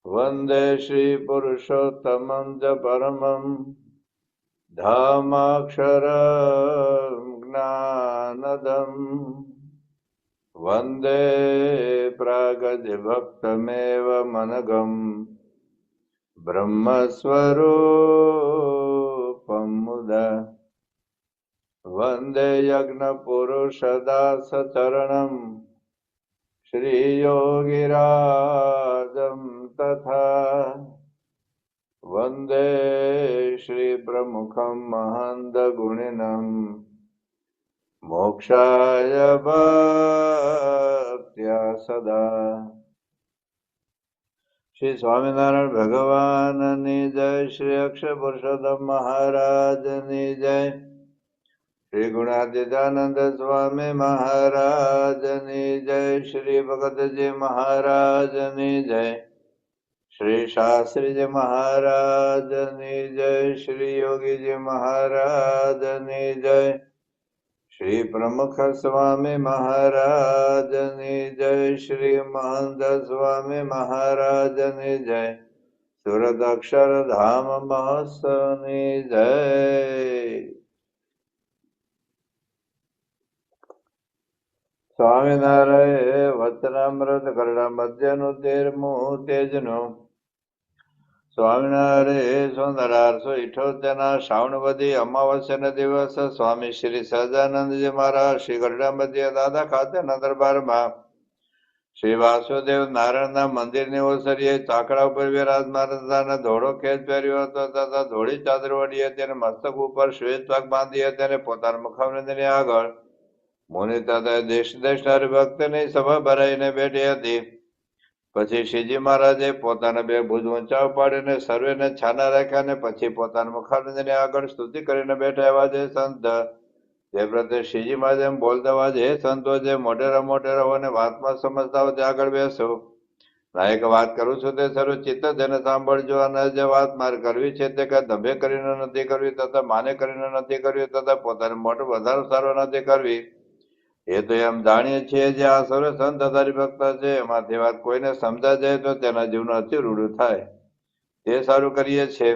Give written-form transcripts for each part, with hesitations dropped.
વંદે શ્રી પુરુષોત્તમં ચ પરમં ધામાક્ષરં જ્ઞાનદં વંદે પ્રાગતિભક્તમેવ મનઘં બ્રહ્મસ્વરૂપં મુદા વંદે યજ્ઞપુરુષદાસચરણં શ્રીયોગિરાજં તથા વંદે શ્રીપ્રમુખં મહંતગુણિनं મોક્ષાય ભક્ત્યા સદા. શ્રી સ્વામિનારાયણ ભગવાનની જય. શ્રી અક્ષર પુરુષોત્તમ મહારાજની જય. શ્રી ગુણાતીતાનંદ સ્વામી મહારાજની જય. શ્રી ભગતજી મહારાજની જય. શ્રી શાસ્ત્રીજી મહારાજની જય. શ્રી યોગીજી મહારાજની જય. શ્રી પ્રમુખ સ્વામી મહારાજની જય. શ્રી મહંત સ્વામી મહારાજની જય. સુરત અક્ષરધામ મહોત્સવની જય. સ્વામિનારાયણ વચનામૃત કરડા મધ્યનું 13મું તેજનું. સ્વામિનારાયણ 1878 શ્રાવણવદી અમાવસ્યાના દિવસ સ્વામી શ્રી સહજાનંદજી મહારાજ શ્રી ગરડા મધ્ય દાદા ખાતેના દરબારમાં શ્રી વાસુદેવ નારાયણના મંદિરની ઓસરીએ ચાકડા ઉપર વિરાજમાન હતા. ધોળો ખેત પહેર્યો હતો તથા ધોળી ચાદર ઓઢી હતી અને મસ્તક ઉપર શ્વેત પગ બાંધી હતી અને પોતાના મુખામંદિરની આગળ મુનિ તથા દેશ દેશના ભક્તની સભા ભરાઈને બેઠી હતી. પછી શ્રીજી મહારાજે પોતાના બે ભુજ ઊંચા ઉપાડીને સર્વેને છાના રાખ્યા અને પછી પોતાના મુખારબંધની આગળ સ્તુતિ કરીને બેઠા. એવા જે સંત જે પ્રત્યે શ્રીજી મહારાજ એમ બોલતા હોય, હે સંતો જે મોટેરા મોટેરા હોય ને વાતમાં સમજતા હોય તે આગળ બેસો. નાયક વાત કરું છું તે સર્વ ચિત્ત જેને સાંભળજો. અને જે વાત મારે કરવી છે તે કઈ દંભે કરીને નથી કરવી તથા માને કરીને નથી કરવી તથા પોતાને મોટો વધારો સારો નથી કરવી. એ તો એમ જાણીએ છીએ જે આ સર્વ સંત તથા ભક્ત છે એમાંથી વાત કોઈને સમજા જાય તો તેના જીવનું અતિ રૂઢું થાય તે સારું કરીએ છીએ.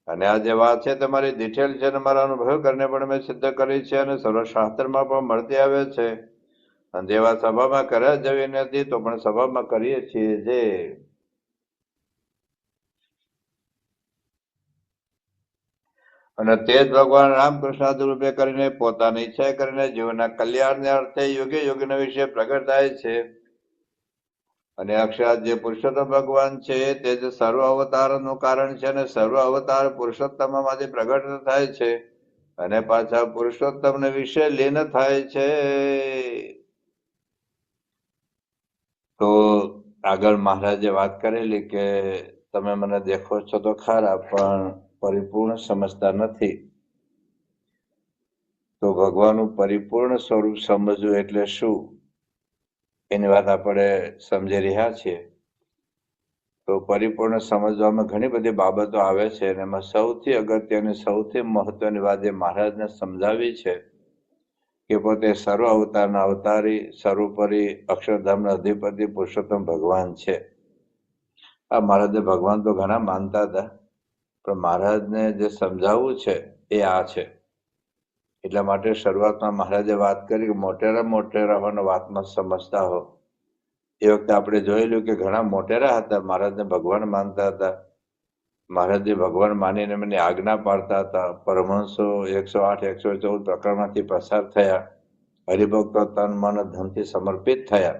અને આ જે વાત છે તમારી ડિટેલ છે અને મારા અનુભવ કરીને પણ મેં સિદ્ધ કરી છે અને સર્વશાસ્ત્રમાં પણ મળતી આવે છે. અને જેવા સભામાં કર્યા જવી નથી તો પણ સભામાં કરીએ છીએ જે. અને તે જ ભગવાન રામકૃષ્ણ રૂપે કરીને પોતાની ઈચ્છા કરીને જીવનના કલ્યાણને અર્થે યોગ્ય યોગીનો વિશે પ્રગટ થાય છે. અને અક્ષાત જે પુરુષોત્તમ ભગવાન છે તે જ સર્વ અવતારનું કારણ છે અને સર્વ અવતાર પુરુષોત્તમમાંથી પ્રગટ થાય છે અને પાછા પુરુષોત્તમને વિશે લીન થાય છે. તો આગળ મહારાજે વાત કરેલી કે તમે મને દેખો છો તો ખરા પણ પરિપૂર્ણ સમજતા નથી. તો ભગવાનનું પરિપૂર્ણ સ્વરૂપ સમજવું એટલે શું એની વાત આપણે સમજી રહ્યા છીએ. તો પરિપૂર્ણ સમજવામાં ઘણી બધી બાબતો આવે છે અને એમાં સૌથી અગત્યની સૌથી મહત્વની વાત એ મહારાજને સમજાવી છે કે પોતે સર્વ અવતારના અવતારી સર્વોપરી અક્ષરધામના અધિપતિ પુરુષોત્તમ ભગવાન છે. આ મહારાજે ભગવાન તો ઘણા માનતા હતા પણ મહારાજને જે સમજાવવું છે એ આ છે. એટલા માટે શરૂઆતમાં મહારાજે વાત કરી કે મોટેરા મોટેરા હોવાનો વાતમાં સમજતા હો. એ વખતે આપણે જોયેલું કે ઘણા મોટેરા હતા મહારાજને ભગવાન માનતા હતા. મહારાજે ભગવાન માનીને એમની આજ્ઞા પાડતા હતા. પરમહંસો 108 114 પ્રકરણમાંથી પસાર થયા. હરિભક્તો તન મન ધનથી સમર્પિત થયા.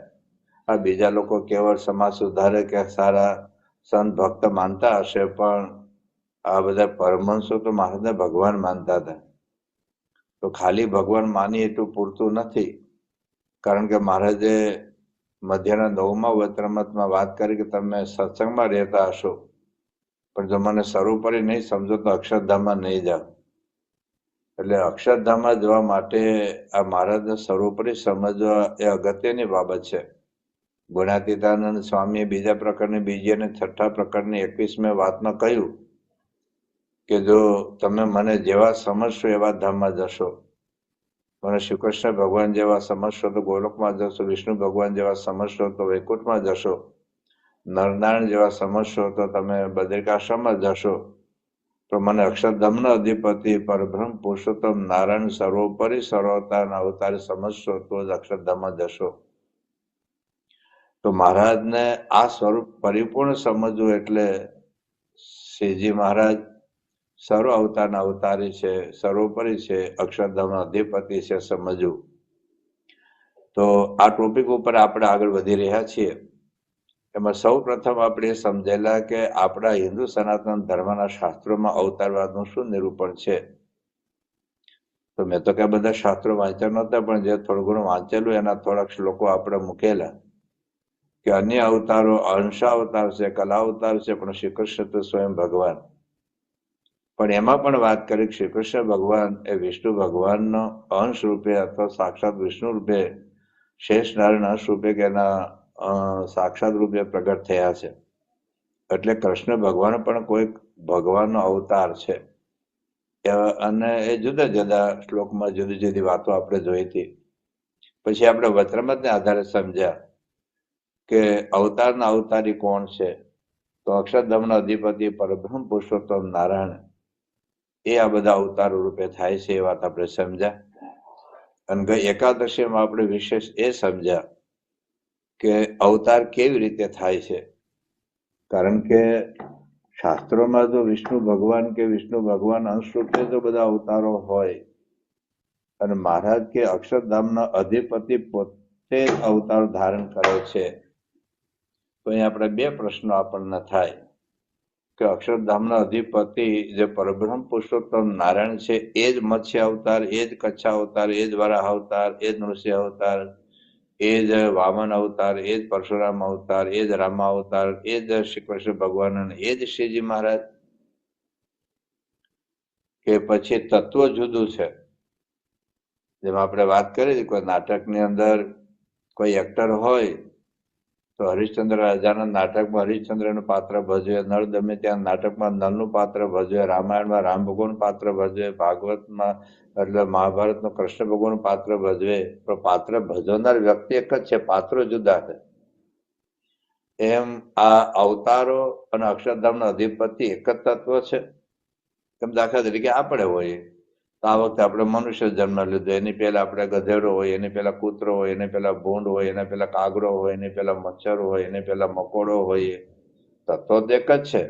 આ બીજા લોકો કેવળ સમાજ સુધારે કે સારા સંત ભક્ત માનતા હશે પણ આ બધા પરમહંસો તો મહારાજને ભગવાન માનતા હતા. તો ખાલી ભગવાન માની એટલું પૂરતું નથી. કારણ કે મહારાજે મધ્યના 9મા વચનામૃતમાં વાત કરી કે તમે સત્સંગમાં રહેતા હશો પણ જો મને સર્વોપરી નહીં સમજો તો અક્ષરધામમાં નહીં જાઓ. એટલે અક્ષરધામમાં જવા માટે આ મહારાજને સર્વોપરી સમજવા એ અગત્યની બાબત છે. ગુણાતીતાનંદ સ્વામીએ બીજા પ્રકારની બીજી અને છઠ્ઠા પ્રકારની 21મી વાતમાં કહ્યું કે જો તમે મને જેવા સમજશો એવા ધામમાં જશો. મને શ્રી કૃષ્ણ ભગવાન જેવા સમજશો તો ગોલોકમાં જશો. વિષ્ણુ ભગવાન જેવા સમજશો તો વૈકુંઠમાં જશો. નરનારાયણ જેવા સમજશો તો તમે બદ્રિકાશ્રમમાં જશો તો મને અક્ષરધામનો અધિપતિ પરબ્રહ્મ પુરુષોત્તમ નારાયણ સર્વોપરી સર્વોવતારના અવતારી સમજશો તો જ અક્ષરધામમાં જશો. તો મહારાજને આ સ્વરૂપ પરિપૂર્ણ સમજવું એટલે શ્રીજી મહારાજ સર્વ અવતારના અવતારી છે, સર્વોપરી છે, અક્ષરધામનો અધિપતિ છે સમજવું. તો આ ટોપિક ઉપર આપણે આગળ વધી રહ્યા છીએ. એમાં સૌ પ્રથમ આપણે સમજેલા કે આપણા હિન્દુ સનાતન ધર્મના શાસ્ત્રોમાં અવતારવાદનું શું નિરૂપણ છે. તો મેં તો કઈ બધા શાસ્ત્રો વાંચ્યા નહોતા, પણ જે થોડું ઘણું વાંચેલું એના થોડાક શ્લોકો આપણે મૂકેલા કે અન્ય અવતારો અંશાવતાર છે, કલા અવતાર છે, પણ શ્રી કૃષ્ણ તો સ્વયં ભગવાન. પણ એમાં પણ વાત કરી શ્રી કૃષ્ણ ભગવાન એ વિષ્ણુ ભગવાનનો અંશ રૂપે અથવા સાક્ષાત વિષ્ણુ રૂપે, શેષ નારાયણ અંશ રૂપે કે એના સાક્ષાત રૂપે પ્રગટ થયા છે. એટલે કૃષ્ણ ભગવાન પણ કોઈ ભગવાનનો અવતાર છે. અને એ જુદા જુદા શ્લોકમાં જુદી જુદી વાતો આપણે જોઈ હતી. પછી આપણે વચરામૃતને આધારે સમજ્યા કે અવતારના અવતારી કોણ છે. તો અક્ષરધામના અધિપતિ પરબ્રહ્મ પુરુષોત્તમ નારાયણ એ આ બધા અવતારો રૂપે થાય છે એ વાત આપણે સમજ્યા. અને ગઈ એકાદશીમાં આપણે વિશેષ એ સમજ્યા કે અવતાર કેવી રીતે થાય છે. કારણ કે શાસ્ત્રોમાં જો વિષ્ણુ ભગવાન કે વિષ્ણુ ભગવાન અંશ રૂપે જો બધા અવતારો હોય અને મહારાજ કે અક્ષરધામના અધિપતિ પોતે અવતાર ધારણ કરે છે, તો અહીં આપણે બે પ્રશ્નો આપણને થાય કે અક્ષરધામના અધિપતિ જે પરબ્રહ્મ પુરુષોત્તમ નારાયણ છે એ જ મત્સ્ય અવતાર, એ જ કચ્છા અવતાર, એ જ વરાહ અવતાર, એ જ નૃસિંહ અવતાર, એ જ વામન અવતાર, એ જ પરશુરામ અવતાર, એ જ રામ અવતાર, એ જ શ્રી કૃષ્ણ ભગવાન, એ જ શ્રીજી મહારાજ, કે પછી તત્વ જુદું છે. જેમ આપણે વાત કરી કોઈ નાટકની અંદર કોઈ એક્ટર હોય તો હરિશ્ચંદ્ર રાજાના નાટકમાં હરિશ્ચંદ્રનું પાત્ર ભજવે, નળ દમયંતી નાટકમાં નળનું પાત્ર ભજવે, રામાયણમાં રામ ભગવાનનું પાત્ર ભજવે, ભાગવતમાં એટલે મહાભારતનું કૃષ્ણ ભગવાનનું પાત્ર ભજવે. પણ પાત્ર ભજવનાર વ્યક્તિ એક જ છે, પાત્રો જુદા છે. એમ આ અવતારો અને અક્ષરધામના અધિપતિ એક જ તત્વ છે. એમ દાખલા તરીકે આપણે હોઈએ તો આ વખતે આપણે મનુષ્ય જન્મ લીધો, એની પહેલા આપણે ગધેડો હોય, એની પહેલા કૂતરો હોય, એની પહેલા ભૂંડ હોય, એના પહેલા કાગડો હોય, એની પહેલા મચ્છર હોય, એની પહેલા મકોડો હોય. તત્વો તો એક જ છે.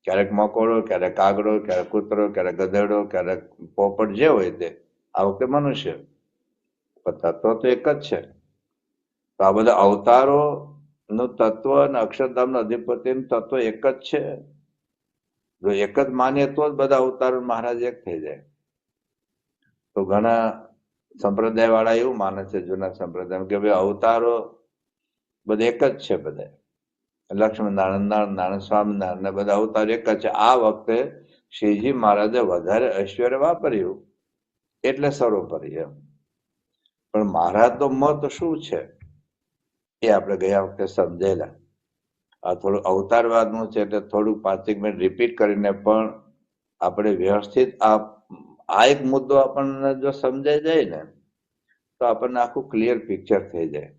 ક્યારેક મકોડો, ક્યારેક કાગડો, ક્યારેક કૂતરો, ક્યારેક ગધેડો, ક્યારેક પોપટ, જે હોય તે. આ વખતે મનુષ્ય, પણ તત્વ તો એક જ છે. તો આ બધા અવતારો નું તત્વ અને અક્ષરધામના અધિપતિનું તત્વ એક જ છે. જો એક જ માનીએ તો જ બધા અવતારો મહારાજ એક થઈ જાય. તો ઘણા સંપ્રદાય વાળા એવું માને છે, જૂના સંપ્રદાય, કે ભાઈ અવતારો બધા એક જ છે. બધા લક્ષ્મણ નારાયણ, નારાયણ, સ્વામિનારાયણ બધા અવતાર એક જ છે. આ વખતે શ્રીજી મહારાજે વધારે ઐશ્વર્ય વાપર્યું એટલે સર્વોપરી એમ. પણ મહારાજ નો મત શું છે એ આપણે ગયા વખતે સમજેલા. આ થોડું અવતારવાદનું છે એટલે થોડુંક 5 મિનિટ રિપીટ કરીને પણ આપણે વ્યવસ્થિત આ એક મુદ્દો આપણને જો સમજાઈ જાય ને તો આપણને આખું ક્લિયર પિક્ચર થઈ જાય.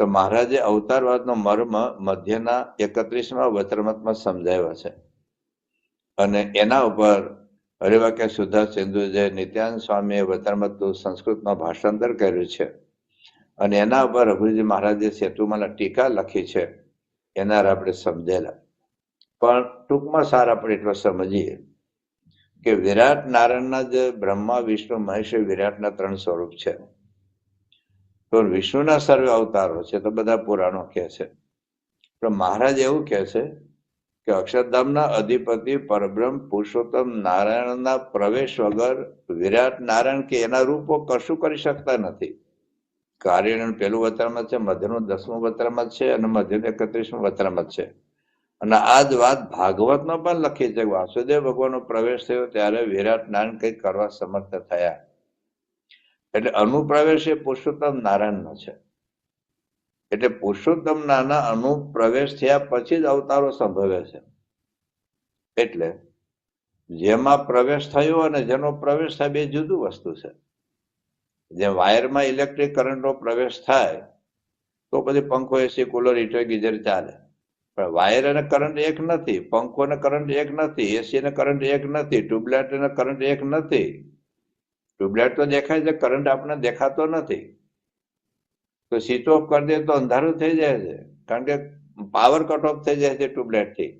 તો મહારાજે અવતારવાદનો મર્મ મધ્યના 31મા વચરામૃતમાં સમજાવ્યા છે. અને એના ઉપર હરિવાક્ય સુધા સિંધુ જે નિત્યાનંદ સ્વામીએ વચરામૃતનું સંસ્કૃતમાં ભાષાંતર કર્યું છે અને એના ઉપર રઘુજી મહારાજે સેતુમાલા ટીકા લખી છે, એના આપણે સમજેલા. પણ ટૂંકમાં સાર આપણે એટલો સમજીએ કે વિરાટ નારાયણના જે બ્રહ્મા, વિષ્ણુ, મહેશ, વિરાટના 3 સ્વરૂપ છે. તો વિષ્ણુના સર્વે અવતારો છે તો બધા પુરાણો કહે છે. પણ મહારાજ એવું કહે છે કે અક્ષરધામના અધિપતિ પરબ્રહ્મ પુરુષોત્તમ નારાયણના પ્રવેશ વગર વિરાટ નારાયણ કે એના રૂપો કશું કરી શકતા નથી. કાર્યનું પહેલું વચરામૃત છે, મધ્યનું 10મું વચરામૃત છે અને મધ્યનું 31મું વચરામૃત છે. અને આ જ વાત ભાગવતમાં પણ લખી છે. વાસુદેવ ભગવાનનો પ્રવેશ થયો ત્યારે વિરાટ નારાયણ કંઈક કરવા સમર્થ થયા. એટલે અનુપ્રવેશ એ પુરુષોત્તમ નારાયણનો છે. એટલે પુરુષોત્તમ નાના અનુપ્રવેશ થયા પછી જ અવતારો સંભવે છે. એટલે જેમાં પ્રવેશ થયો અને જેનો પ્રવેશ થાય બે જુદું વસ્તુ છે. જેમ વાયરમાં ઇલેક્ટ્રિક કરંટનો પ્રવેશ થાય તો પછી પંખો, એસી, કુલર, હીટર, ગીઝર ચાલે. પણ વાયર અને કરંટ એક નથી, પંખો ને કરંટ એક નથી, એસી ને કરંટ એક નથી, ટ્યુબલાઇટ ને કરંટ એક નથી. ટ્યુબલાઇટ તો દેખાય છે, કરંટ આપણને દેખાતો નથી. તો સ્વિચ ઓફ કરી દે તો અંધારું થઈ જાય છે, કારણ કે પાવર કટ ઓફ થઈ જાય છે ટ્યુબલાઇટ થી.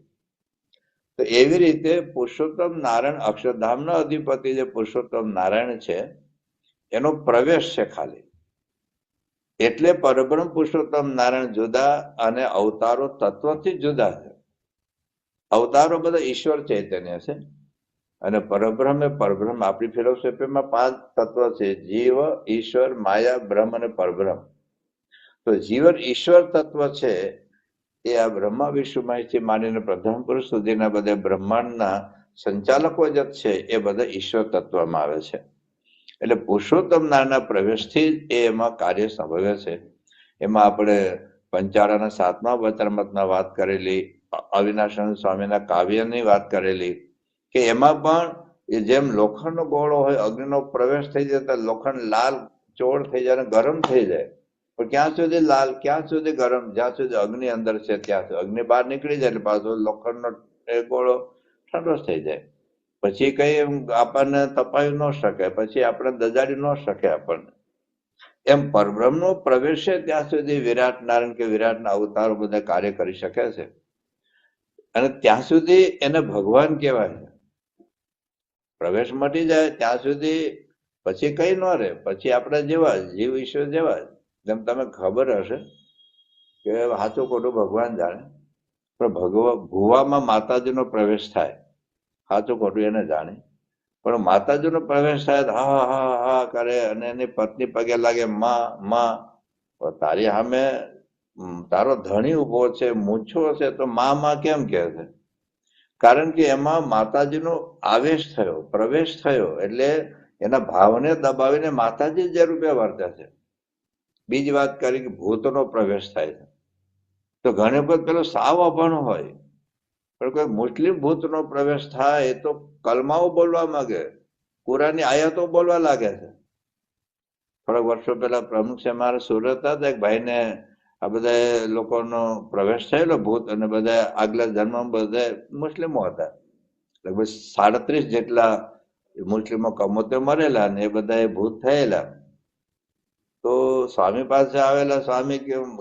તો એવી રીતે પુરુષોત્તમ નારાયણ, અક્ષરધામના અધિપતિ જે પુરુષોત્તમ નારાયણ છે એનો પ્રવેશ છે ખાલી. એટલે પરબ્રહ્મ પુરુષોત્તમ નારાયણ જુદા અને અવતારો તત્વથી જુદા છે. અવતારો બધા ઈશ્વર ચૈતન્ય છે અને પરબ્રહ્મ એ પરબ્રહ્મ. આપણી ફિલોસોફીમાં 5 તત્વ છે: જીવ, ઈશ્વર, માયા, બ્રહ્મ અને પરબ્રહ્મ. તો જીવન ઈશ્વર તત્વ છે એ આ બ્રહ્મા વિષ્ણુમાંથી માંડીને પ્રધાન પુરુષ સુધીના બધા બ્રહ્માંડના સંચાલકો જ છે એ બધા ઈશ્વર તત્વમાં આવે છે. એટલે પુરુષોત્તમ નારાયણના પ્રવેશથી જ એ એમાં કાર્ય સંભવે છે. એમાં આપણે પંચાળાના 7મા વચનામૃતમાં વાત કરેલી, અવિનાશાનંદ સ્વામીના કાવ્યની વાત કરેલી કે એમાં પણ જેમ લોખંડનો ગોળો હોય, અગ્નિનો પ્રવેશ થઈ જતા લોખંડ લાલ ચોળ થઈ જાય, ગરમ થઈ જાય. પણ ક્યાં સુધી લાલ, ક્યાં સુધી ગરમ? જ્યાં સુધી અગ્નિ અંદર છે ત્યાં સુધી. અગ્નિ બહાર નીકળી જાય એટલે પાછો લોખંડનો ગોળો ઠંડો થઈ જાય. પછી કઈ આપણને તપાવી ન શકે, પછી આપણે દજાડી ન શકે આપણને. એમ પરબ્રહ્મનો પ્રવેશ છે ત્યાં સુધી વિરાટ નારાયણ કે વિરાટના અવતારો બધા કાર્ય કરી શકે છે. અને ત્યાં સુધી એને ભગવાન કહેવાય છે. પ્રવેશ મટી જાય ત્યાં સુધી પછી કઈ ન રહે. પછી આપણે જેવા જીવ ઈશ્વર જેવા. જેમ તમે ખબર હશે કે સાચું ખોટું ભગવાન જાણે, પણ ભુવામાં માતાજીનો પ્રવેશ થાય, સાચું ખોટું એને જાણે. પણ માતાજીનો પ્રવેશ થાય હા હા હા કરે અને એની પત્ની પગે લાગે, માં તારી સામે તારો ધણી ઉભો છે, મૂછો છે, તો માં કેમ કહે છે? કારણ કે એમાં માતાજીનો આવેશ થયો, પ્રવેશ થયો. એટલે એના ભાવને દબાવીને માતાજી જે રૂપે વર્તે છે. બીજી વાત કરી કે ભૂતનો પ્રવેશ થાય છે. તો ઘણી વખત પેલો સાવ અભણ હોય, પણ કોઈ મુસ્લિમ ભૂતનો પ્રવેશ થાય એ તો કલમાઓ બોલવા માંગે, કુરાનની આયતો બોલવા લાગે છે. થોડાક વર્ષો પહેલા પ્રમુખ છે મારા સુરત હતા, એક ભાઈને આ બધા લોકોનો પ્રવેશ થયેલો ભૂત, અને બધા આગલા જન્મ બધા મુસ્લિમો હતા. લગભગ 37 જેટલા મુસ્લિમો કમોતે મરેલા ને એ બધા ભૂત થયેલા. તો સ્વામી પાસે આવેલા. સ્વામી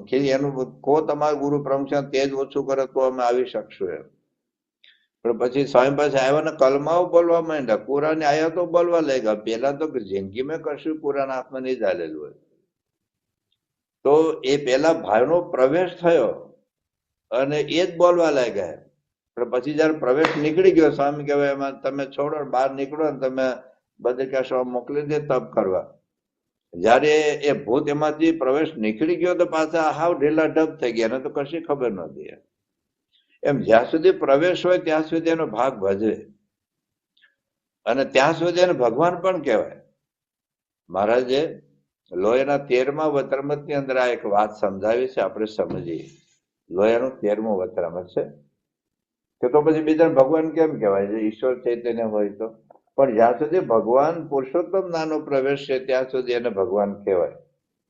કે એનું કો તમારા ગુરુ પ્રમુખ છે તે જ ઓછું કરે તો અમે આવી શકશું એમ. પણ પછી સ્વામી પાસે આવ્યા ને કલમાઓ બોલવા માંડ્યા, કુરાનની આયતો બોલવા લાગ્યા. પેલા તો જિંદગીમાં કશું કુરાન હાથમાં નહીં ચાલેલું હોય. તો એ પેલા ભાઈનો પ્રવેશ થયો અને એ જ બોલવા લાગ્યા. પણ પછી જયારે પ્રવેશ નીકળી ગયો, સ્વામી કહેવાય એમાં તમે છોડો, બહાર નીકળો ને તમે બદ્રિકાશ્રમ મોકલી દે તપ કરવા. જયારે એ ભૂત એમાંથી પ્રવેશ નીકળી ગયો તો પાછા હાવ ઢીલા ઢબ થઈ ગયા, એને તો કશી ખબર નહોતી. એમ જ્યાં સુધી પ્રવેશ હોય ત્યાં સુધી એનો ભાગ ભજવે, અને ત્યાં સુધી એને ભગવાન પણ કહેવાય. મહારાજે લોયાના 13મા વચનામૃતની અંદર આ એક વાત સમજાવી છે, આપણે સમજીએ. લોયાનું 13મું વચનામૃત છે કે તો પછી બીજા ભગવાન કેમ કહેવાય છે? ઈશ્વર ચૈતન્ય હોય તો. પણ જ્યાં સુધી ભગવાન પુરુષોત્તમ નાનો પ્રવેશ છે ત્યાં સુધી એને ભગવાન કહેવાય.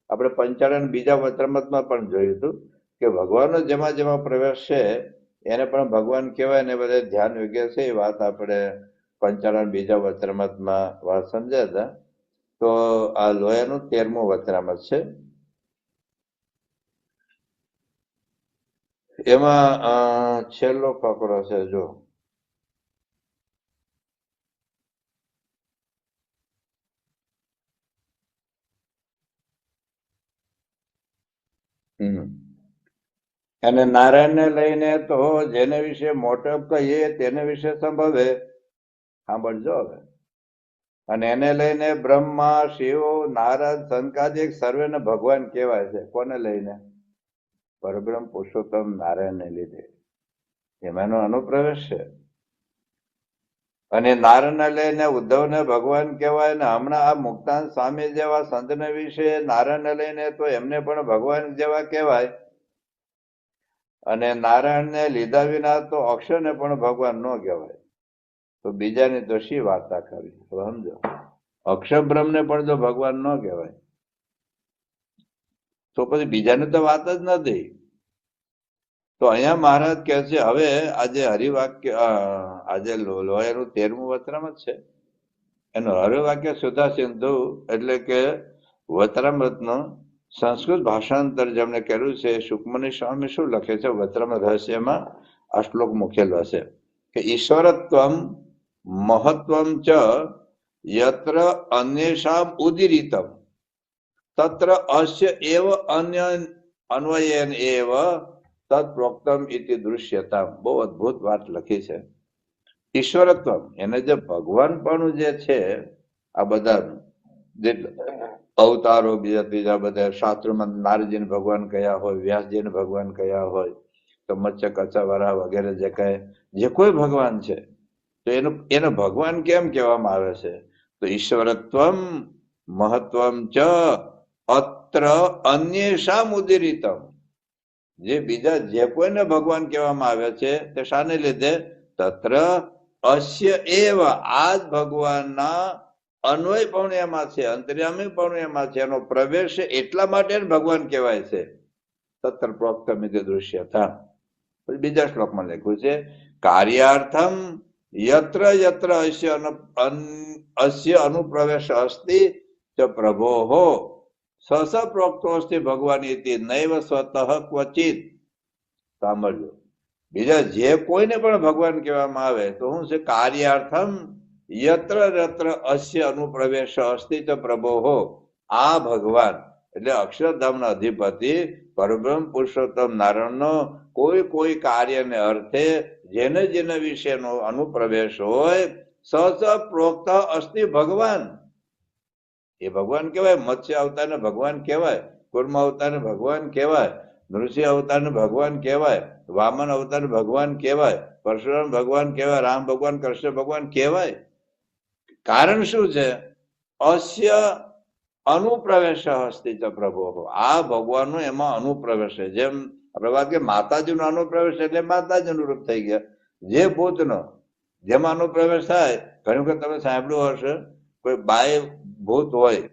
આપણે પંચાળન બીજા વચનામૃતમાં પણ જોયું હતું કે ભગવાનનો જેમાં જેમાં પ્રવેશ છે એને પણ ભગવાન કહેવાય. ને બધા ધ્યાન યોગ્ય છે એ વાત આપણે પંચાળન બીજા વચનામૃતમાં વાત સમજ્યા હતા. તો આ લોયાનું 13મું વચનામૃત છે. એમાં છેલ્લો ફકરો છે જો. અને નારાયણને લઈને તો જેને વિશે મોટપ કહીએ તેને વિશે સંભવે. સાંભળજો હવે. અને એને લઈને બ્રહ્મા, શિવ, નારદ, સંકાદિક સર્વેને ભગવાન કહેવાય છે. કોને લઈને? પરબ્રહ્મ પુરુષોત્તમ નારાયણને લીધે. એમાં એનો અનુપ્રવેશ છે. અને નારાયણને લઈને ઉદ્ધવને ભગવાન કહેવાય. ને હમણાં આ મુક્તાન સ્વામી જેવા સંતને વિશે નારાયણને લઈને તો એમને પણ ભગવાન જેવા કહેવાય. અને નારાયણને લીધા વિના તો અક્ષરને પણ ભગવાન ન કહેવાય. તો બીજાની તો શી વાર્તા કરવી? સમજો, અક્ષર બ્રહ્મને પણ જો ભગવાન ન કહેવાય તો પછી બીજાની તો વાત જ નથી. તો અહીંયા મહારાજ કહે છે, હવે આજે હરિવાક્ય આજે લોહાનું 13મું વચનામૃત છે, એનું હરિવાક્ય સુધા સિંધુ એટલે કે વચનામૃતનું સંસ્કૃત ભાષાંતર જેમણે કર્યું છે, સુકમની સ્વામી શું લખે છે વચનામૃત રહસ્યમાં આ શ્લોક મૂકેલો છે કે ઈશ્વરત્વમ મહત્વમ ચ યત્ર અન્યેષામ ઉદીરિતમ તત્ર અસ્ય એવ અન્ય અન્વયેન એવ તદ પ્રોક્તમ ઇતિ દૃશ્યતા. બહુ અદભુત વાત લખી છે. ઈશ્વરત્વ એને જે ભગવાનપણું જે છે, આ બધા જે અવતારો બીજા ત્રીજા બધા શાસ્ત્રોમાં નારદજીને ભગવાન કયા હોય, વ્યાસજીને ભગવાન કયા હોય, તો મત્સ્ય કચ્છા વરાહ વગેરે જે કહે, જે કોઈ ભગવાન છે, તો એને ભગવાન કેમ કહેવામાં આવે છે? તો ઈશ્વરત્વમ મહત્વમ ચ અત્ર અન્યેષામ ઉદીરિતમ. જે બીજા જે કોઈને ભગવાન કહેવામાં આવે છે તે શાને લીધે? તત્ર અસ્ય એવ, આ જ ભગવાનના અન્વય પણ એમાં છે, અંતર્યામી પણ એમાં છે, એનો પ્રવેશ એટલા માટે ભગવાન કહેવાય છે. તત્ર પ્રોક્તમ ઇતિ દૃશ્યતા. બીજા શ્લોકમાં લખ્યું છે કાર્યાર્થમ યત્ર યત્ર અસ્ય અનુપ્રવેશ અસ્તિ ચ પ્રભોઃ સસ પ્રોક્તો અસ્તિ ભગવાન ઇતિ નૈવ સ્વતઃ ક્વચિત. સાંભળજો, બીજા જે કોઈને પણ ભગવાન કહેવામાં આવે તો શું છે? કાર્યાર્થમ યત્ર યત્ર અસ્ય અનુપ્રવેશ અસ્તિ ચ પ્રભોઃ. આ ભગવાન એટલે અક્ષરધામના અધિપતિ પરબ્રહ્મ પુરુષોત્તમ નારાયણનો કોઈ કાર્યને અર્થે જેને જેને વિશેનો અનુપ્રવેશ હોય, સસ પ્રોક્ત અસ્તિ ભગવાન, એ ભગવાન કહેવાય. મત્સ્ય અવતારને ભગવાન કહેવાય, કુર્મ અવતારને ભગવાન કહેવાય, નૃસિંહ અવતારને ભગવાન કહેવાય, વામન અવતારને ભગવાન કહેવાય, પરશુરામ ભગવાન કહેવાય, રામ ભગવાન, કૃષ્ણ ભગવાન કહેવાય. કારણ શું છે? અસ્ય અનુપ્રવેશ અસ્તિ ચ પ્રભોઃ. આ ભગવાનનો એમાં અનુપ્રવેશ છે. જેમ આપણે વાત કે માતાજીનો અનુપ્રવેશ એટલે માતાજીનું રૂપ થઈ ગયા. જે ભૂતનો જેમાં અનુપ્રવેશ થાય, ઘણી વખત તમે સાંભળ્યું હશે, કોઈ બાય ભૂત હોય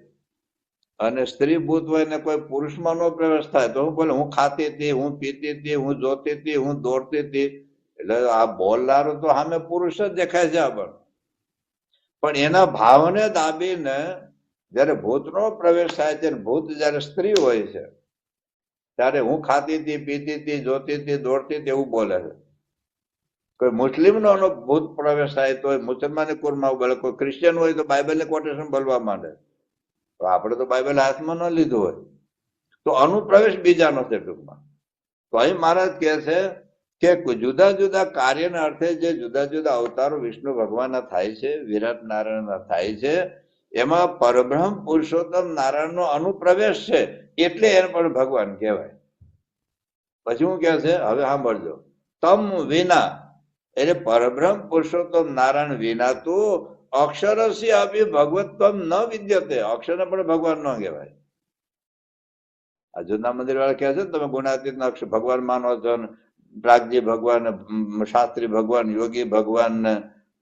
અને સ્ત્રી ભૂત હોય ને કોઈ પુરુષમાં અનુપ્રવેશ થાય તો હું બોલે, હું ખાતી હતી, હું પીતી હતી, હું જોતી હતી, હું દોડતી હતી. એટલે આ બોલનારો તો સામે પુરુષ જ દેખાય છે આપણને, પણ એના ભાવને દાબીને જયારે ભૂતનો પ્રવેશ થાય છે, ભૂત જયારે સ્ત્રી હોય છે ત્યારે હું ખાતી હતી, પીતી હતી, જોતી હતી, દોડતી હતી એવું બોલે છે. કોઈ મુસ્લિમનો ભૂત પ્રવેશ થાય તો મુસલમાની કુરમાં બોલે, કોઈ ક્રિશ્ચિયન હોય તો બાઇબલની કોટેશન બોલવા માંડે. તો આપણે તો બાઇબલ હાથમાં ન લીધું હોય તો અનુપ્રવેશ બીજાનો છે ટૂંકમાં. તો અહીં મહારાજ કહે છે કે જુદા જુદા કાર્યના અર્થે જે જુદા જુદા અવતારો વિષ્ણુ ભગવાનના થાય છે, વિરાટ નારાયણના થાય છે, એમાં પરબ્રહ્મ પુરુષોત્તમ નારાયણનો અનુપ્રવેશ છે, એટલે એને પણ ભગવાન કહેવાય. પછી શું કહે છે? હવે સાંભળજો. તમ વિના એટલે પરબ્રહ્મ પુરુષોત્તમ નારાયણ વિના તો અક્ષરસ્ય અભી ભગવત્વમ ન વિદ્યતે. અક્ષરને પણ ભગવાન ન કહેવાય. આ જૂના મંદિર વાળા કહે છે તમે ગુણાતીત અક્ષર ભગવાન માનો છો, પ્રાગજી ભગવાન, શાસ્ત્રી ભગવાન, યોગી ભગવાન,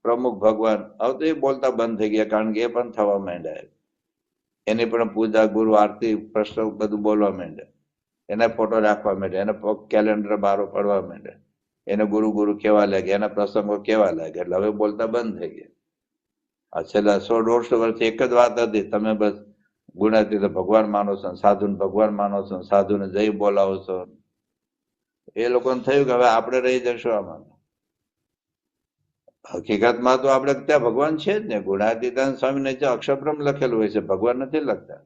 પ્રમુખ ભગવાન. હવે તો એ બોલતા બંધ થઈ ગયા, કારણ કે એ પણ થવા માંડ્યા. એની પણ પૂજા, ગુરુ આરતી, પ્રશ્ન બધું બોલવા માંડ્યા. એના ફોટો રાખવા માંડ્યા, એના કેલેન્ડર બારો પડવા માંડ્યા, એને ગુરુ ગુરુ કેવા લાગે, એના પ્રસંગો કેવા લાગે. એટલે હવે બોલતા બંધ થઈ ગયા. આ છેલ્લા 100-150 વર્ષથી એક જ વાત હતી, તમે બસ ગુણાતીત ભગવાન માનો છો, સાધુને ભગવાન માનો છો, સાધુને જય બોલાવો છો. એ લોકોને થયું કે હવે આપણે રહી જશું આમાં. હકીકતમાં તો આપણે ત્યાં ભગવાન છે જ ને. ગુણાતીતાન સ્વામી નીચે અક્ષરબ્રહ્મ લખેલું હોય છે, ભગવાન નથી લખતા.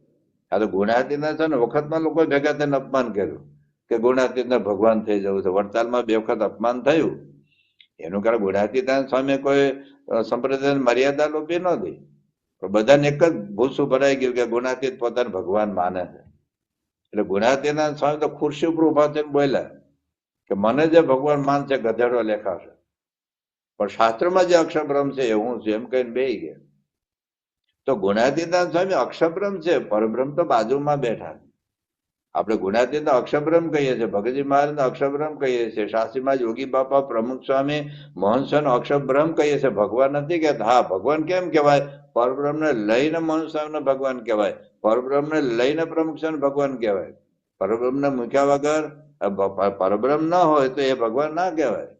આ તો ગુણાતીતાન સ્વામી વખતમાં લોકો ભેગા થઈને અપમાન કર્યું કે ગુણાતીતને ભગવાન થઈ જવું છે. વડતાલમાં 2 વખત અપમાન થયું. એનું કારણ ગુણાતીતાન સ્વામી કોઈ સંપ્રદાયની મર્યાદા લોપી નહોતી, પણ બધાને એક જ ભૂસું ભરાઈ ગયું કે ગુણાતીત પોતાને ભગવાન માને છે. એટલે ગુણાતીતાન સ્વામી તો ખુરશી ઉપર ઉભા થઈને બોલ્યા કે મને જે ભગવાન માનશે ગધેડો લેખાશે, પણ શાસ્ત્રમાં જે અક્ષરબ્રહ્મ છે એ હું છું એમ કહીને બેસી ગયા. તો ગુણાતીતાન સ્વામી અક્ષરબ્રહ્મ છે, પરબ્રહ્મ તો બાજુમાં બેઠા. આપણે ગુણાતીત અક્ષરબ્રહ્મ કહીએ છીએ, ભગતજી મહારાજ અક્ષરબ્રહ્મ કહીએ છીએ, શાસ્ત્રીમાં યોગી બાપા, પ્રમુખ સ્વામી, મોહન સ્વામી અક્ષરબ્રહ્મ કહીએ છીએ. ભગવાન નથી કહેતા. હા, ભગવાન કેમ કહેવાય? પરબ્રહ્મને લઈને મોહન સ્વામીને ભગવાન કહેવાય, પરબ્રહ્મને લઈને પ્રમુખ સ્વામી ભગવાન કહેવાય. પરબ્રહ્મને મૂક્યા વગર પરબ્રહ્મ ન હોય તો એ ભગવાન ના કહેવાય.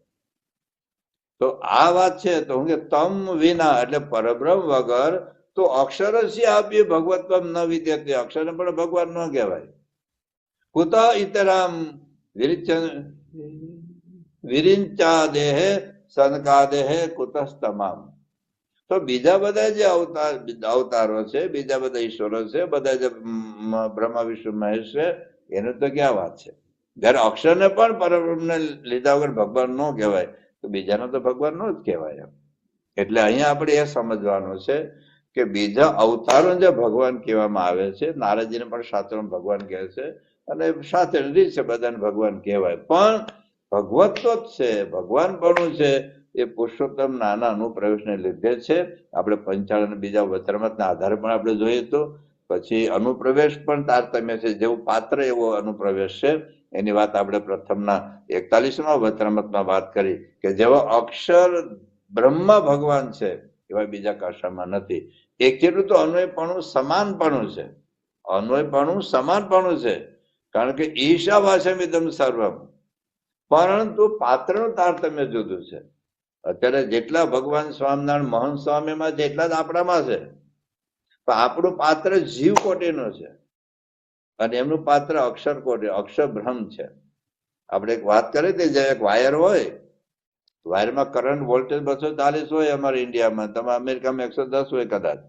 તો આ વાત છે. તો હું કે તમ વિના એટલે પરબ્રહ્મ વગર તો અક્ષરસ્ય આપીએ ભગવત્વમ ન વિદ્યતે, અક્ષરને પણ ભગવાન ન કહેવાય. કુત ઇતરામ વિરિંચા દેહે સનકા દેહે કુતસ તમામ. તો બીજા બધા જે અવતારો છે, બીજા બધા ઈશ્વરો છે, બધા જે બ્રહ્મા વિષ્ણુ મહેશ છે, એનું તો ક્યાં વાત છે. જયારે અક્ષરને પણ પરબ્રહ્મને લીધા વગર ભગવાન ન કહેવાય તો બીજાનો તો ભગવાન નો જ કહેવાય. એટલે અહીંયા આપણે એ સમજવાનું છે કે બીજા અવતારો જે ભગવાન કહેવામાં આવે છે, નારદજીને પણ શાસ્ત્રોમાં ભગવાન કહે છે અને સાથે રીત છે બધાને ભગવાન કહેવાય, પણ ભગવત્વ જ છે, ભગવાન પણ છે એ પુરુષોત્તમ નાના અનુપ્રવેશને લીધે છે. આપણે પંચાળ અને બીજા વચરામૃતના આધારે પણ આપણે જોઈએ તો પછી અનુપ્રવેશ પણ તારતમ્ય છે, જેવું પાત્ર એવો અનુપ્રવેશ છે. એની વાત આપણે પ્રથમના 41મા વચરામૃતમાં વાત કરી કે જેવો અક્ષર બ્રહ્મ ભગવાન છે એવા બીજા કશામાં નથી. એક જેટલું તો અન્વયપણું સમાનપણું છે, અન્વયપણું સમાનપણું છે, કારણ કે ઈશાવાસમિદમ સર્વમ, પરંતુ પાત્રનું તારતમ્ય જુદું છે. અત્યારે જેટલા ભગવાન સ્વામિનારાયણ મહંત સ્વામીમાં જેટલા જ આપણામાં છે, પણ આપણું પાત્ર જીવ કોટીનું છે અને એમનું પાત્ર અક્ષર કોટી અક્ષર બ્રહ્મ છે. આપણે એક વાત કરી હતી, જે એક વાયર હોય, વાયરમાં કરંટ વોલ્ટેજ 240 હોય અમારા ઇન્ડિયામાં, તમે અમેરિકામાં 110 હોય કદાચ.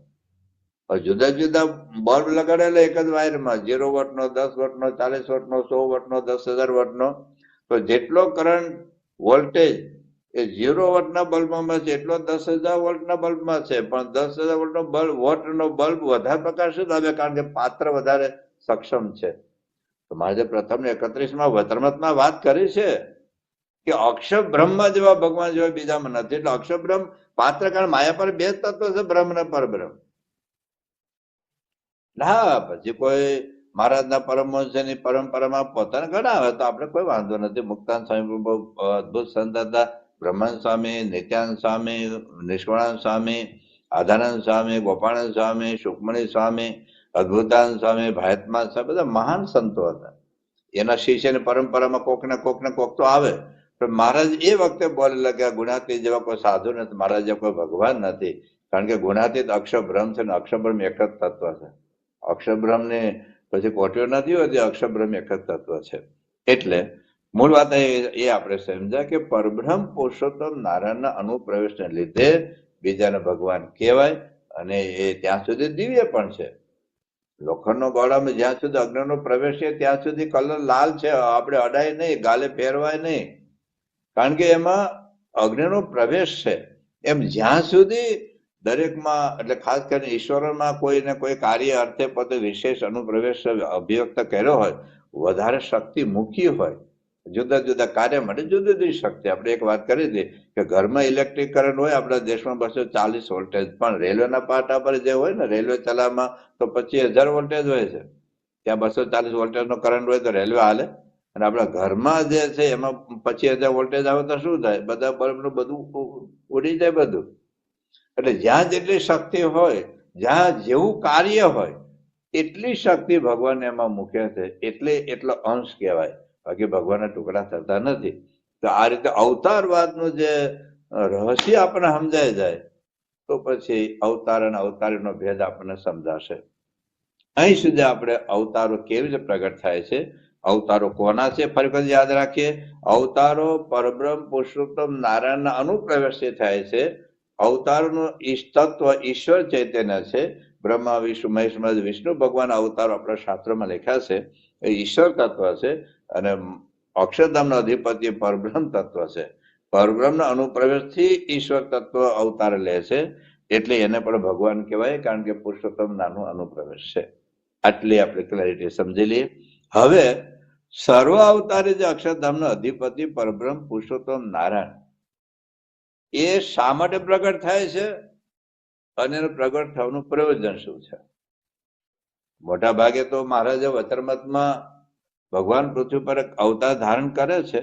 જુદા જુદા બલ્બ લગાડેલા એક જ વાયરમાં, 0 વોટનો, 10 વોટનો, 40 વોટનો, 100 વોટનો, 10,000 વોટનો. તો જેટલો કરંટ વોલ્ટેજ એ 0 વોટના બલ્બમાં છે એટલો 10,000 વોલ્ટના બલ્બમાં છે, પણ 10,000 વોટનો બલ્બ વધારે પ્રકાશિત આવે કારણ કે પાત્ર વધારે સક્ષમ છે. તો મારે પ્રથમ 31મા વચરામૃતમાં વાત કરી છે કે અક્ષર બ્રહ્મ જેવા ભગવાન જેવા બીજામાં નથી. એટલે અક્ષર બ્રહ્મ પાત્ર, કારણ માયા પર બે જ તત્વ છે, બ્રહ્મ ને પરબ્રહ્મ. હા, પછી કોઈ મહારાજના પરમવંશની પરંપરામાં પોતાને ગણાવે તો આપણે કોઈ વાંધો નથી. મુક્તાન સ્વામી બહુ અદભુત સંત હતા, બ્રહ્માનંદ સ્વામી, નિત્યાનંદ સ્વામી, નિષ્કળાનંદ સ્વામી, આધાનંદ સ્વામી, ગોપાળાનંદ સ્વામી, સુખમણી સ્વામી, અદભુતાનંદ સ્વામી, ભાયતમાન સ્વામી, બધા મહાન સંતો હતા. એના શિષ્યની પરંપરામાં કોક ને કોક તો આવે, પણ મહારાજ એ વખતે બોલેલા કે ગુણાતીત જેવા કોઈ સાધુ નથી, મહારાજ જેવા કોઈ ભગવાન નથી, કારણ કે ગુણાતીત અક્ષર બ્રહ્મ છે ને અક્ષર બ્રહ્મ એક જ તત્વ છે. અક્ષર બ્રહ્મ ને પછી કોટીઓ નથી હોતી, અક્ષર બ્રહ્મ એક જ તત્વ છે. એટલે મૂળ વાત એ આપણે સમજ્યા કે પરબ્રહ્મ પુરુષોત્તમ નારાયણના અનુપ્રવેશને લીધે બીજાને ભગવાન કહેવાય અને એ ત્યાં સુધી દિવ્ય પણ છે. લોખંડનો ગોળામાં જ્યાં સુધી અગ્નિનો પ્રવેશ છે ત્યાં સુધી કલર લાલ છે, આપણે અડાય નહીં, ગાલે ફેરવાય નહીં, કારણ કે એમાં અગ્નિનો પ્રવેશ છે. એમ જ્યાં સુધી દરેકમાં, એટલે ખાસ કરીને ઈશ્વરમાં કોઈ ને કોઈ કાર્ય અર્થે પોતે વિશેષ અનુપ્રવેશ અભિવ્યક્ત કર્યો હોય, વધારે શક્તિ મૂકી હોય, જુદા જુદા કાર્ય માટે જુદી જુદી શક્તિ. આપણે એક વાત કરી હતી કે ઘરમાં ઇલેક્ટ્રિક કરંટ હોય આપણા દેશમાં 240 વોલ્ટેજ, પણ રેલવેના પાટા પર જે હોય ને, રેલવે ચલાવવામાં તો 25,000 વોલ્ટેજ હોય છે. ત્યાં 240 વોલ્ટેજનો કરંટ હોય તો રેલવે હાલે? અને આપણા ઘરમાં જે છે એમાં 25,000 વોલ્ટેજ આવે તો શું થાય? બધા બલ્બનું બધું ઉડી જાય બધું. એટલે જ્યાં જેટલી શક્તિ હોય, જ્યાં જેવું કાર્ય હોય એટલી શક્તિ ભગવાન એમાં મૂકે છે, એટલે એટલો અંશ કહેવાય, બાકી ભગવાનના ટુકડા થતા નથી. તો આ રીતે અવતારવાદનું જે રહસ્ય આપણને સમજાય જાય તો પછી અવતાર અને અવતારીનો ભેદ આપણને સમજાશે. અહીં સુધી આપણે અવતારો કેવી રીતે પ્રગટ થાય છે, અવતારો કોના છે, ફરી વખત યાદ રાખીએ. અવતારો પરબ્રહ્મ પુરુષોત્તમ નારાયણના અનુપ્રવેશથી થાય છે. અવતારનું તત્વ ઈશ્વર ચૈતન્ય છે. બ્રહ્મા વિષ્ણુ મહેશ વિષ્ણુ ભગવાન અવતારો આપણા શાસ્ત્રોમાં લખ્યા છે, એ ઈશ્વર તત્વ છે. અને અક્ષરધામનો અધિપતિ પરબ્રહ્મ તત્વ છે. પરબ્રહ્મના અનુપ્રવેશથી ઈશ્વર તત્વ અવતાર લે છે, એટલે એને પણ ભગવાન કહેવાય, કારણ કે પુરુષોત્તમ નામનો અનુપ્રવેશ છે. આટલી આપણે ક્લેરિટી સમજી લઈએ. હવે સર્વ અવતારી જે અક્ષરધામનો અધિપતિ પરબ્રહ્મ પુરુષોત્તમ નારાયણ, એ શા માટે પ્રગટ થાય છે અને એનું પ્રગટ થવાનું પ્રયોજન શું છે? મોટા ભાગે તો મહારાજે વચરામૃતમાં ભગવાન પૃથ્વી પર અવતાર ધારણ કરે છે,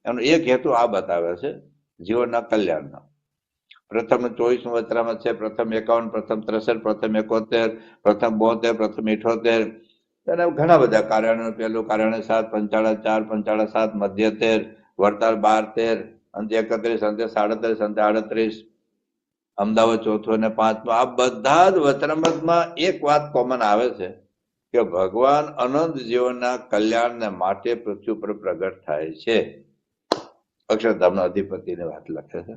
એનો એક હેતુ આ બતાવે છે, જીવનના કલ્યાણનો. પ્રથમ 24મું વચરામૃત છે, પ્રથમ 51, પ્રથમ 63, પ્રથમ 71, પ્રથમ 72, પ્રથમ 78, અને ઘણા બધા કાર્યાણો, પેલું કાર્યાણ 7, પંચાળા 4, પંચાળા 7, મધ્ય 13, વડતાલ 12, 13, અંત્ય 31, અંત્ય 37, અંત્ય 38, અમદાવાદ ચોથો અને 5મો. આ બધા જ વચનામૃતમાં એક વાત કોમન આવે છે કે ભગવાન અનંત જીવનના કલ્યાણને માટે પૃથ્વી પર પ્રગટ થાય છે. અક્ષરધામના અધિપતિની વાત લખે છે.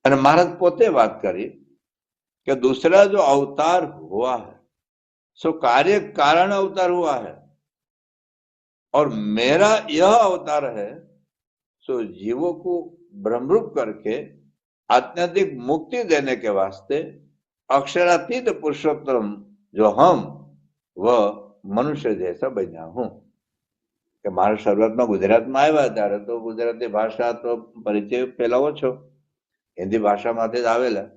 અને મહારાજ પોતે વાત કરી कि दूसरा जो अवतार हुआ है सो कार्य कारण अवतार हुआ है और मेरा यह अवतार है सो जीवों को ब्रह्मरूप करके आत्यंतिक मुक्ति देने के वास्ते अक्षरातीत पुरुषोत्तम जो हम वह मनुष्य जैसा बना हूं. કે મારા શરૂઆતમાં ગુજરાતમાં આવ્યા ત્યારે તો ગુજરાતી ભાષા તો પરિચય પેલા ઓછો, હિન્દી ભાષામાંથી જ આવેલા.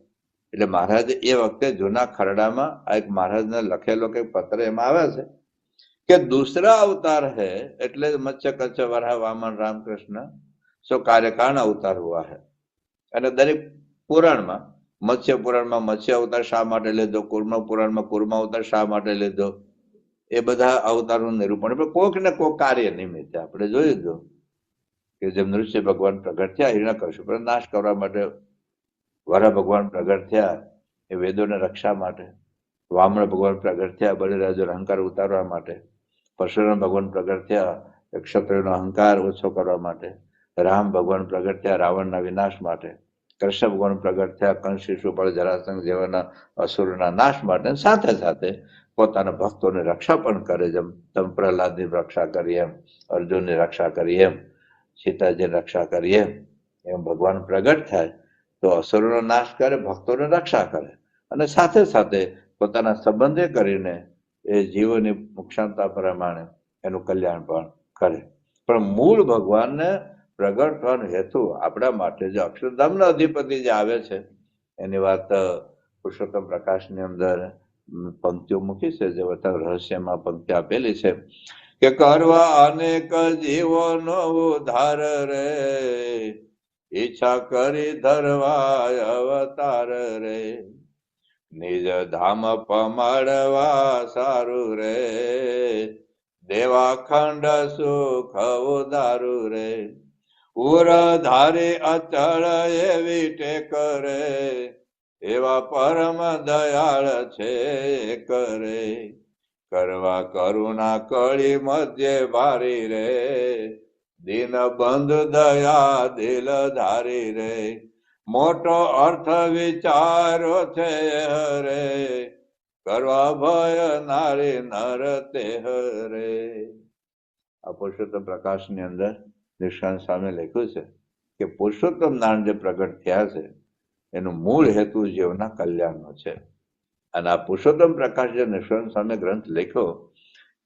એટલે મહારાજ એ વખતે જૂના ખરડામાં આ એક મહારાજને લખેલો કે પત્ર એમાં આવે છે કે દૂસરા અવતાર હે એટલે મત્સ્ય કચ્છ વરાહ વામન રામકૃષ્ણ સો કાર્યકારણ અવતાર હુઆ હે. અને દરેક પુરાણમાં, મત્સ્ય પુરાણમાં મત્સ્ય અવતાર શા માટે લીધો, કુર્મ પુરાણમાં કુર્મ અવતાર શા માટે લીધો, એ બધા અવતારનું નિરૂપણ કોઈક ને કોઈક કાર્ય નિમિત્તે આપણે જોયું હતું કે જેમ નૃસિંહ ભગવાન પ્રગટ થયા હિરણ્યકશ્યપ પર નાશ કરવા માટે, વરા ભગવાન પ્રગટ થયા એ વેદોને રક્ષા માટે, વામન ભગવાન પ્રગટ થયા બલિરાજનો અહંકાર ઉતારવા માટે, પરશુરામ ભગવાન પ્રગટ થયા ક્ષત્રિયનો અહંકાર ઓછો કરવા માટે, રામ ભગવાન પ્રગટ થયા રાવણના વિનાશ માટે, કૃષ્ણ ભગવાન પ્રગટ થયા કંસ, શિશુપાળ, જરાસંઘ જેવાના અસુરોના નાશ માટે. સાથે સાથે પોતાના ભક્તોની રક્ષા પણ કરે, જેમ તમે પ્રહલાદની રક્ષા કરી એમ, અર્જુનની રક્ષા કરી એમ, સીતાજીની રક્ષા કરી એમ ભગવાન પ્રગટ થાય તો અસુરોનો નાશ કરે, ભક્તોની રક્ષા કરે અને સાથે સાથે પોતાના સંબંધે કરીને એ જીવોની ક્ષમતા પ્રમાણે એનું કલ્યાણ પણ કરે. પણ મૂળ ભગવાનને પ્રગટ થવાનો હેતુ આપણા માટે જે અક્ષરધામના અધિપતિ જે આવે છે એની વાત પુરુષોત્તમ પ્રકાશની અંદર પંક્તિઓ મૂકી છે, જે બધા રહસ્યમાં પંક્તિ આપેલી છે કે કરવા અનેક જીવોનો ઉદ્ધાર રે, ઈચ્છા કરી ધરવા અવતાર રે, નિજ ધામ પમાડવા સારું રે, દેવાખંડ સુખ ઉદારું રે, ઉર ધારે અચળ એવી ટેક રે, એવા પરમ દયાળ છે કરે, કરવા કરુણા કળી મધ્ય ભારી રે, દીન બંધ દયા દિલ ધારી રે, મોટો અર્થ વિચારો છે હરે, કરવા ભય નારી નર તે હરે. આ પુરુષોત્તમ પ્રકાશની અંદર નિષ્કાંત સામે લખ્યું છે કે પુરુષોત્તમ નારાયણ જે પ્રગટ થયા છે એનું મૂળ હેતુ જીવના કલ્યાણનો છે. અને આ પુરુષોત્તમ પ્રકાશ જે નિષ્કાંત સામે ગ્રંથ લખ્યો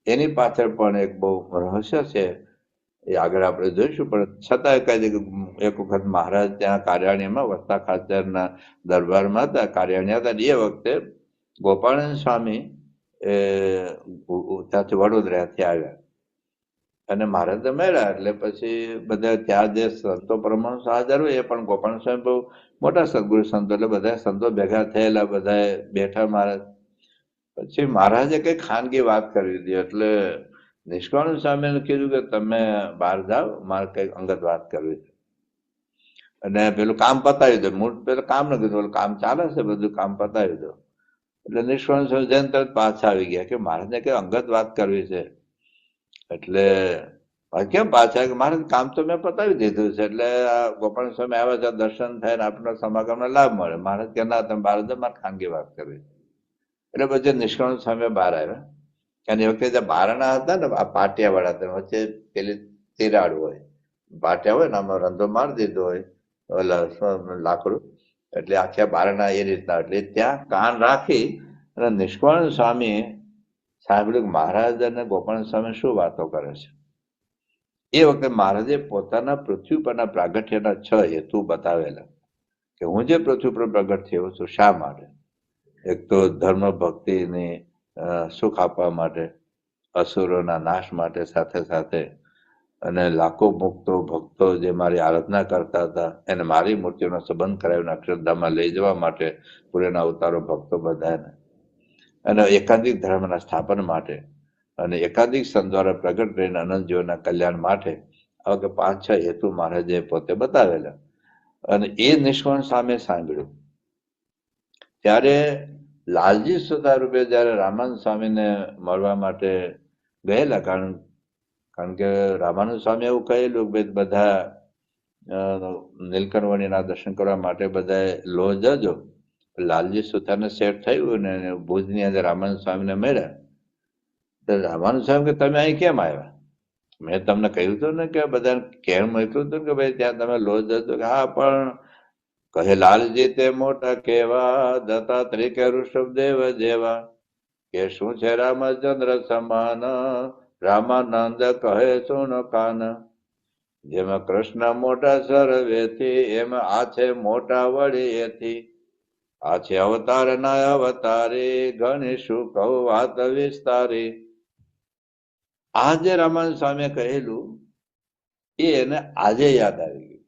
એની પાછળ પણ એક બહુ રહસ્ય છે, એ આગળ આપણે જોઈશું. પણ છતાં કહી દે એક વખત મહારાજ ત્યાં કાર્યાણીમાં વસ્તા ખાચરના દરબારમાં હતા, કાર્યાણી હતા. એ વખતે ગોપાળાનંદ સ્વામી ત્યાંથી વડોદરાથી આવ્યા અને મહારાજને મળ્યા. એટલે પછી બધા ત્યાં જે સંતો પરમાણુ હાજર હોય એ પણ ગોપાળાનંદ સ્વામી બહુ મોટા સદગુરુ સંતો, એટલે બધા સંતો ભેગા થયેલા, બધા બેઠા મહારાજ. પછી મહારાજે કઈ ખાનગી વાત કરી હતી એટલે નિષ્કાળાનંદ સ્વામીને કીધું કે તમે બહાર જાઓ, મારે કઈક અંગત વાત કરવી છે. અને પેલું કામ પતાવી દો. મૂળ પેલું કામ ન કીધું, કામ ચાલે છે બધું, કામ પતાવી દો. એટલે નિષ્કાળાનંદ સ્વામી જઈને તરત પાછા આવી ગયા કે મહારાજને કઈ અંગત વાત કરવી છે. એટલે કેમ પાછા? કે મહારાજ કામ તો મેં પતાવી દીધું છે. એટલે ગોપાલ સ્વામી આવ્યા છે, દર્શન થાય ને આપણો સમાગમનો લાભ મળે. મહારાજ કે ના, તમે બહાર જાઓ, મારે ખાનગી વાત કરવી. એટલે પછી નિષ્કાળાનંદ સ્વામી બહાર આવ્યા. અને એ વખતે જે બારણા હતા ને, આ પાટિયા વાળા હતા, વચ્ચે પેલી તિરાડ હોય, પાટિયા હોય ને આમાં રંધો મારી દીધો હોય લાકડું, એટલે આખા બારણા એ રીતના. એટલે ત્યાં કાન રાખી અને નિષ્કાળાનંદ સ્વામી સાંભળ્યું કે મહારાજ અને ગોપાલ સ્વામી શું વાતો કરે છે. એ વખતે મહારાજે પોતાના પૃથ્વી પરના પ્રાગટ્યના 6 હેતુ બતાવેલા કે હું જે પૃથ્વી પર પ્રગટ થયો છું શા માટે. એક તો ધર્મ ભક્તિની સુખ આપવા માટે, અસુરોના નાશ માટે, સાથે સાથે અને લાખો મુક્તો ભક્તો જે મારી આરાધના કરતા હતા એને મારી મૂર્તિઓનો સંબંધ કરાવીને અક્ષરધામમાં લઈ જવા માટે પૂરેના અવતારો ભક્તો બધાને, અને એકાંતિક ધર્મના સ્થાપન માટે અને એકાધિક સંત દ્વારા પ્રગટ કરીને અનંત જીવનના કલ્યાણ માટે આ વખતે 5-6 હેતુ મહારાજે પોતે બતાવેલા અને એ નિષ્કોણ સામે સાંભળ્યું. ત્યારે લાલજી સુતા રૂપે જયારે રામાનંદ સ્વામીને મળવા માટે ગયેલા, કારણ કે રામાનંદ સ્વામી એવું કહેલું કે બધા નીલકંઠવણીના દર્શન કરવા માટે બધા લો જજો. લાલજી સુતાને સેટ થયું ને ભુજની અંદર રામાનંદ સ્વામીને મળ્યા. તો રામાનંદ સ્વામી કે તમે અહીં કેમ આવ્યા? મેં તમને કહ્યું હતું ને કે બધાને કેમ મોકલ્યું હતું કે ભાઈ ત્યાં તમે લો જજો. કે હા, પણ કહે લાલજી તે મોટા કેવા, દત્તાત્રેય કે ઋષભદેવ જેવા, કે શું છે રામચંદ્ર સમાન, રામાનંદ કહે સુન કાન. જેમાં કૃષ્ણ મોટા સર્વેથી, એમાં આ છે મોટા વળી એથી. આ છે અવતાર ના અવતારી, ઘણી શું કહું વાત વિસ્તારી. આ જે રામાનંદ સ્વામીએ કહેલું એ એને આજે યાદ આવી ગયું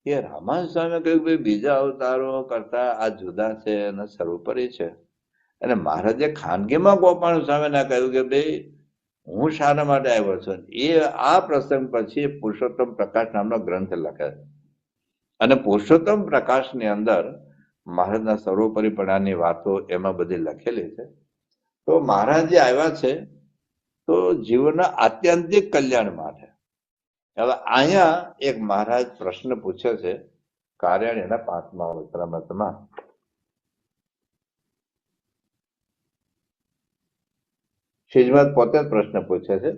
કે રામાનંદ સ્વામીએ કહ્યું ભાઈ બીજા અવતારો કરતા આ જુદા છે અને સર્વોપરી છે. અને મહારાજે ખાનગીમાં ગોપાલ સ્વામીને કહ્યું કે ભાઈ હું શાના માટે આવ્યો છું. એ આ પ્રસંગ પછી પુરુષોત્તમ પ્રકાશ નામનો ગ્રંથ લખે અને પુરુષોત્તમ પ્રકાશની અંદર મહારાજના સર્વોપરીપણાની વાતો એમાં બધી લખેલી છે. તો મહારાજ જે આવ્યા છે તો જીવનના આત્યંતિક કલ્યાણ માટે. હવે અહીંયા એક મહારાજ પ્રશ્ન પૂછે છે કાર્યાણીના 5મા વચનામૃતમાં. શ્રીજીમહારાજ પોતે જ પ્રશ્ન પૂછે છે.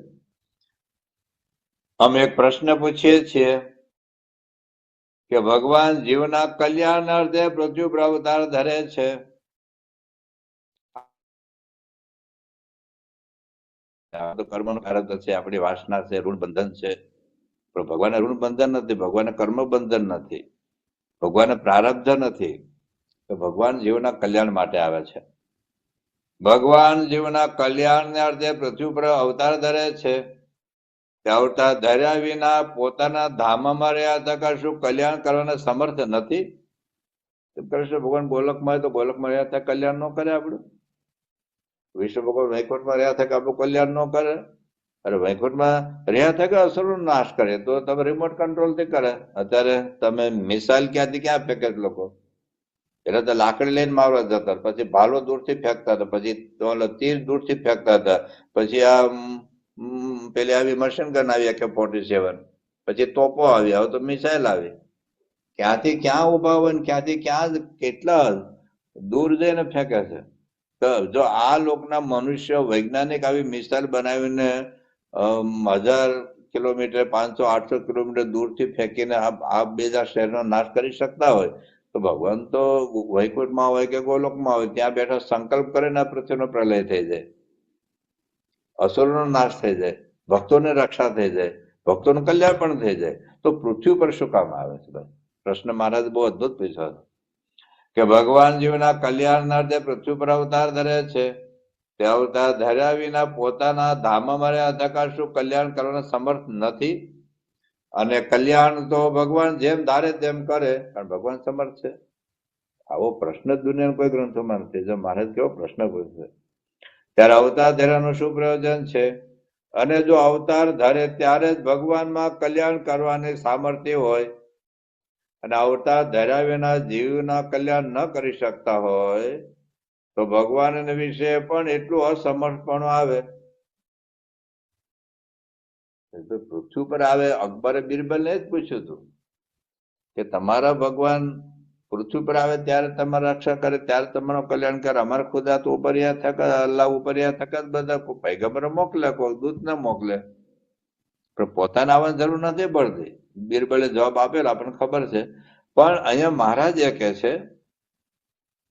અમે એક પ્રશ્ન પૂછીએ છીએ કે ભગવાન જીવના કલ્યાણ અર્થે પૃથ્વી પર અવતાર ધરે છે. કર્મનો પ્રારબ્ધ છે, આપણી વાસના છે, ઋણ બંધન છે. પણ ભગવાનને ઋણ બંધન નથી, ભગવાનને કર્મ બંધન નથી, ભગવાનને પ્રારબ્ધ નથી. તો ભગવાન જીવના કલ્યાણ માટે આવે છે. ભગવાન જીવના કલ્યાણને અર્થે પૃથ્વી પર અવતાર ધરે છે. અવતાર ધર્યા વિના પોતાના ધામમાં રહ્યા થકા શું કલ્યાણ કરવાના સમર્થ નથી? કૃષ્ણ ભગવાન ગોલકમાં હોય તો ગોલકમાં રહ્યા થયા કલ્યાણ ન કરે આપણું? વિષ્ણુ ભગવાન વૈકુંઠમાં રહ્યા થયા આપણું કલ્યાણ ન કરે? અરે વૈકુંઠમાં રહ્યા થયા અસુરનો નાશ કરે તો તમે રિમોટ કંટ્રોલ થી કરે. અત્યારે તમે મિસાઇલ ક્યાંથી ક્યાં ફેંકે લોકો? એટલે તો લાકડી લઈને મારવા જતા, પછી ભાલો દૂરથી ફેંકતા હતા, પછી તીર દૂરથી ફેંકતા હતા, પછી આ પેલી આવી મશીન ગન આવી AK-47, પછી તોપો આવી, હવે તો મિસાઇલ આવી. ક્યાંથી ક્યાં ઉભા હોય ને ક્યાંથી ક્યાં કેટલા દૂર જઈને ફેંકે છે. તો જો આ લોકના મનુષ્ય વૈજ્ઞાનિક આવી મિસાઇલ બનાવીને 1000 કિલોમીટર 500-800 કિલોમીટર દૂરથી ફેંકીને આ બીજા શહેરનો નાશ કરી શકતા હોય તો ભગવાન તો વૈકુંઠમાં હોય કે ગોલોકમાં હોય ત્યાં બેઠા સંકલ્પ કરે ને પૃથ્વીનો પ્રલય થઈ જાય, અસુરનો નાશ થઈ જાય, ભક્તોની રક્ષા થઈ જાય, ભક્તોનું કલ્યાણ પણ થઈ જાય. તો પૃથ્વી પર શું કામ આવે છે? ભાઈ પ્રશ્ન મહારાજ બહુ અદભુત પૂછ્યો કે ભગવાન જીવના કલ્યાણનાર્થે પૃથ્વી પર અવતાર ધરે છે. તે અવતાર ધર્યા વિના પોતાના ધામમાં રહ્યા થકા શું કલ્યાણ કરવાના સમર્થ નથી? અને કલ્યાણ તો ભગવાન જેમ ધારે તેમ કરે, કારણ ભગવાન સમર્થ છે. આવો પ્રશ્ન દુનિયાના કોઈ ગ્રંથોમાં નથી. જો મહારાજ કેવો પ્રશ્ન પૂછશે ત્યારે અવતાર ધર્યાનું શું પ્રયોજન છે? અને જો અવતાર ધરે ત્યારે જ ભગવાનમાં કલ્યાણ કરવાની સામર્થ્ય હોય અને અવતાર ધર્યા વિના જીવના કલ્યાણ ન કરી શકતા હોય તો ભગવાન વિશે પણ એટલું અસમર્થપણું આવે. પૃથ્વી પર આવે અકબરે બિરબલને જ પૂછ્યું હતું કે તમારા ભગવાન પૃથ્વી પર આવે ત્યારે તમારા રક્ષા કરે, ત્યારે તમારું કલ્યાણ કરે. અમારા ખુદા તો ઉપરિયા થકા, અલ્લાહ ઉપરિયા થકા જ બધા પૈગંબર મોકલે, કોઈ દૂત ના મોકલે, પણ પોતાને આવવાની જરૂર નથી પડતી. બિરબલે જવાબ આપેલો આપણને ખબર છે. પણ અહીંયા મહારાજ એ કહે છે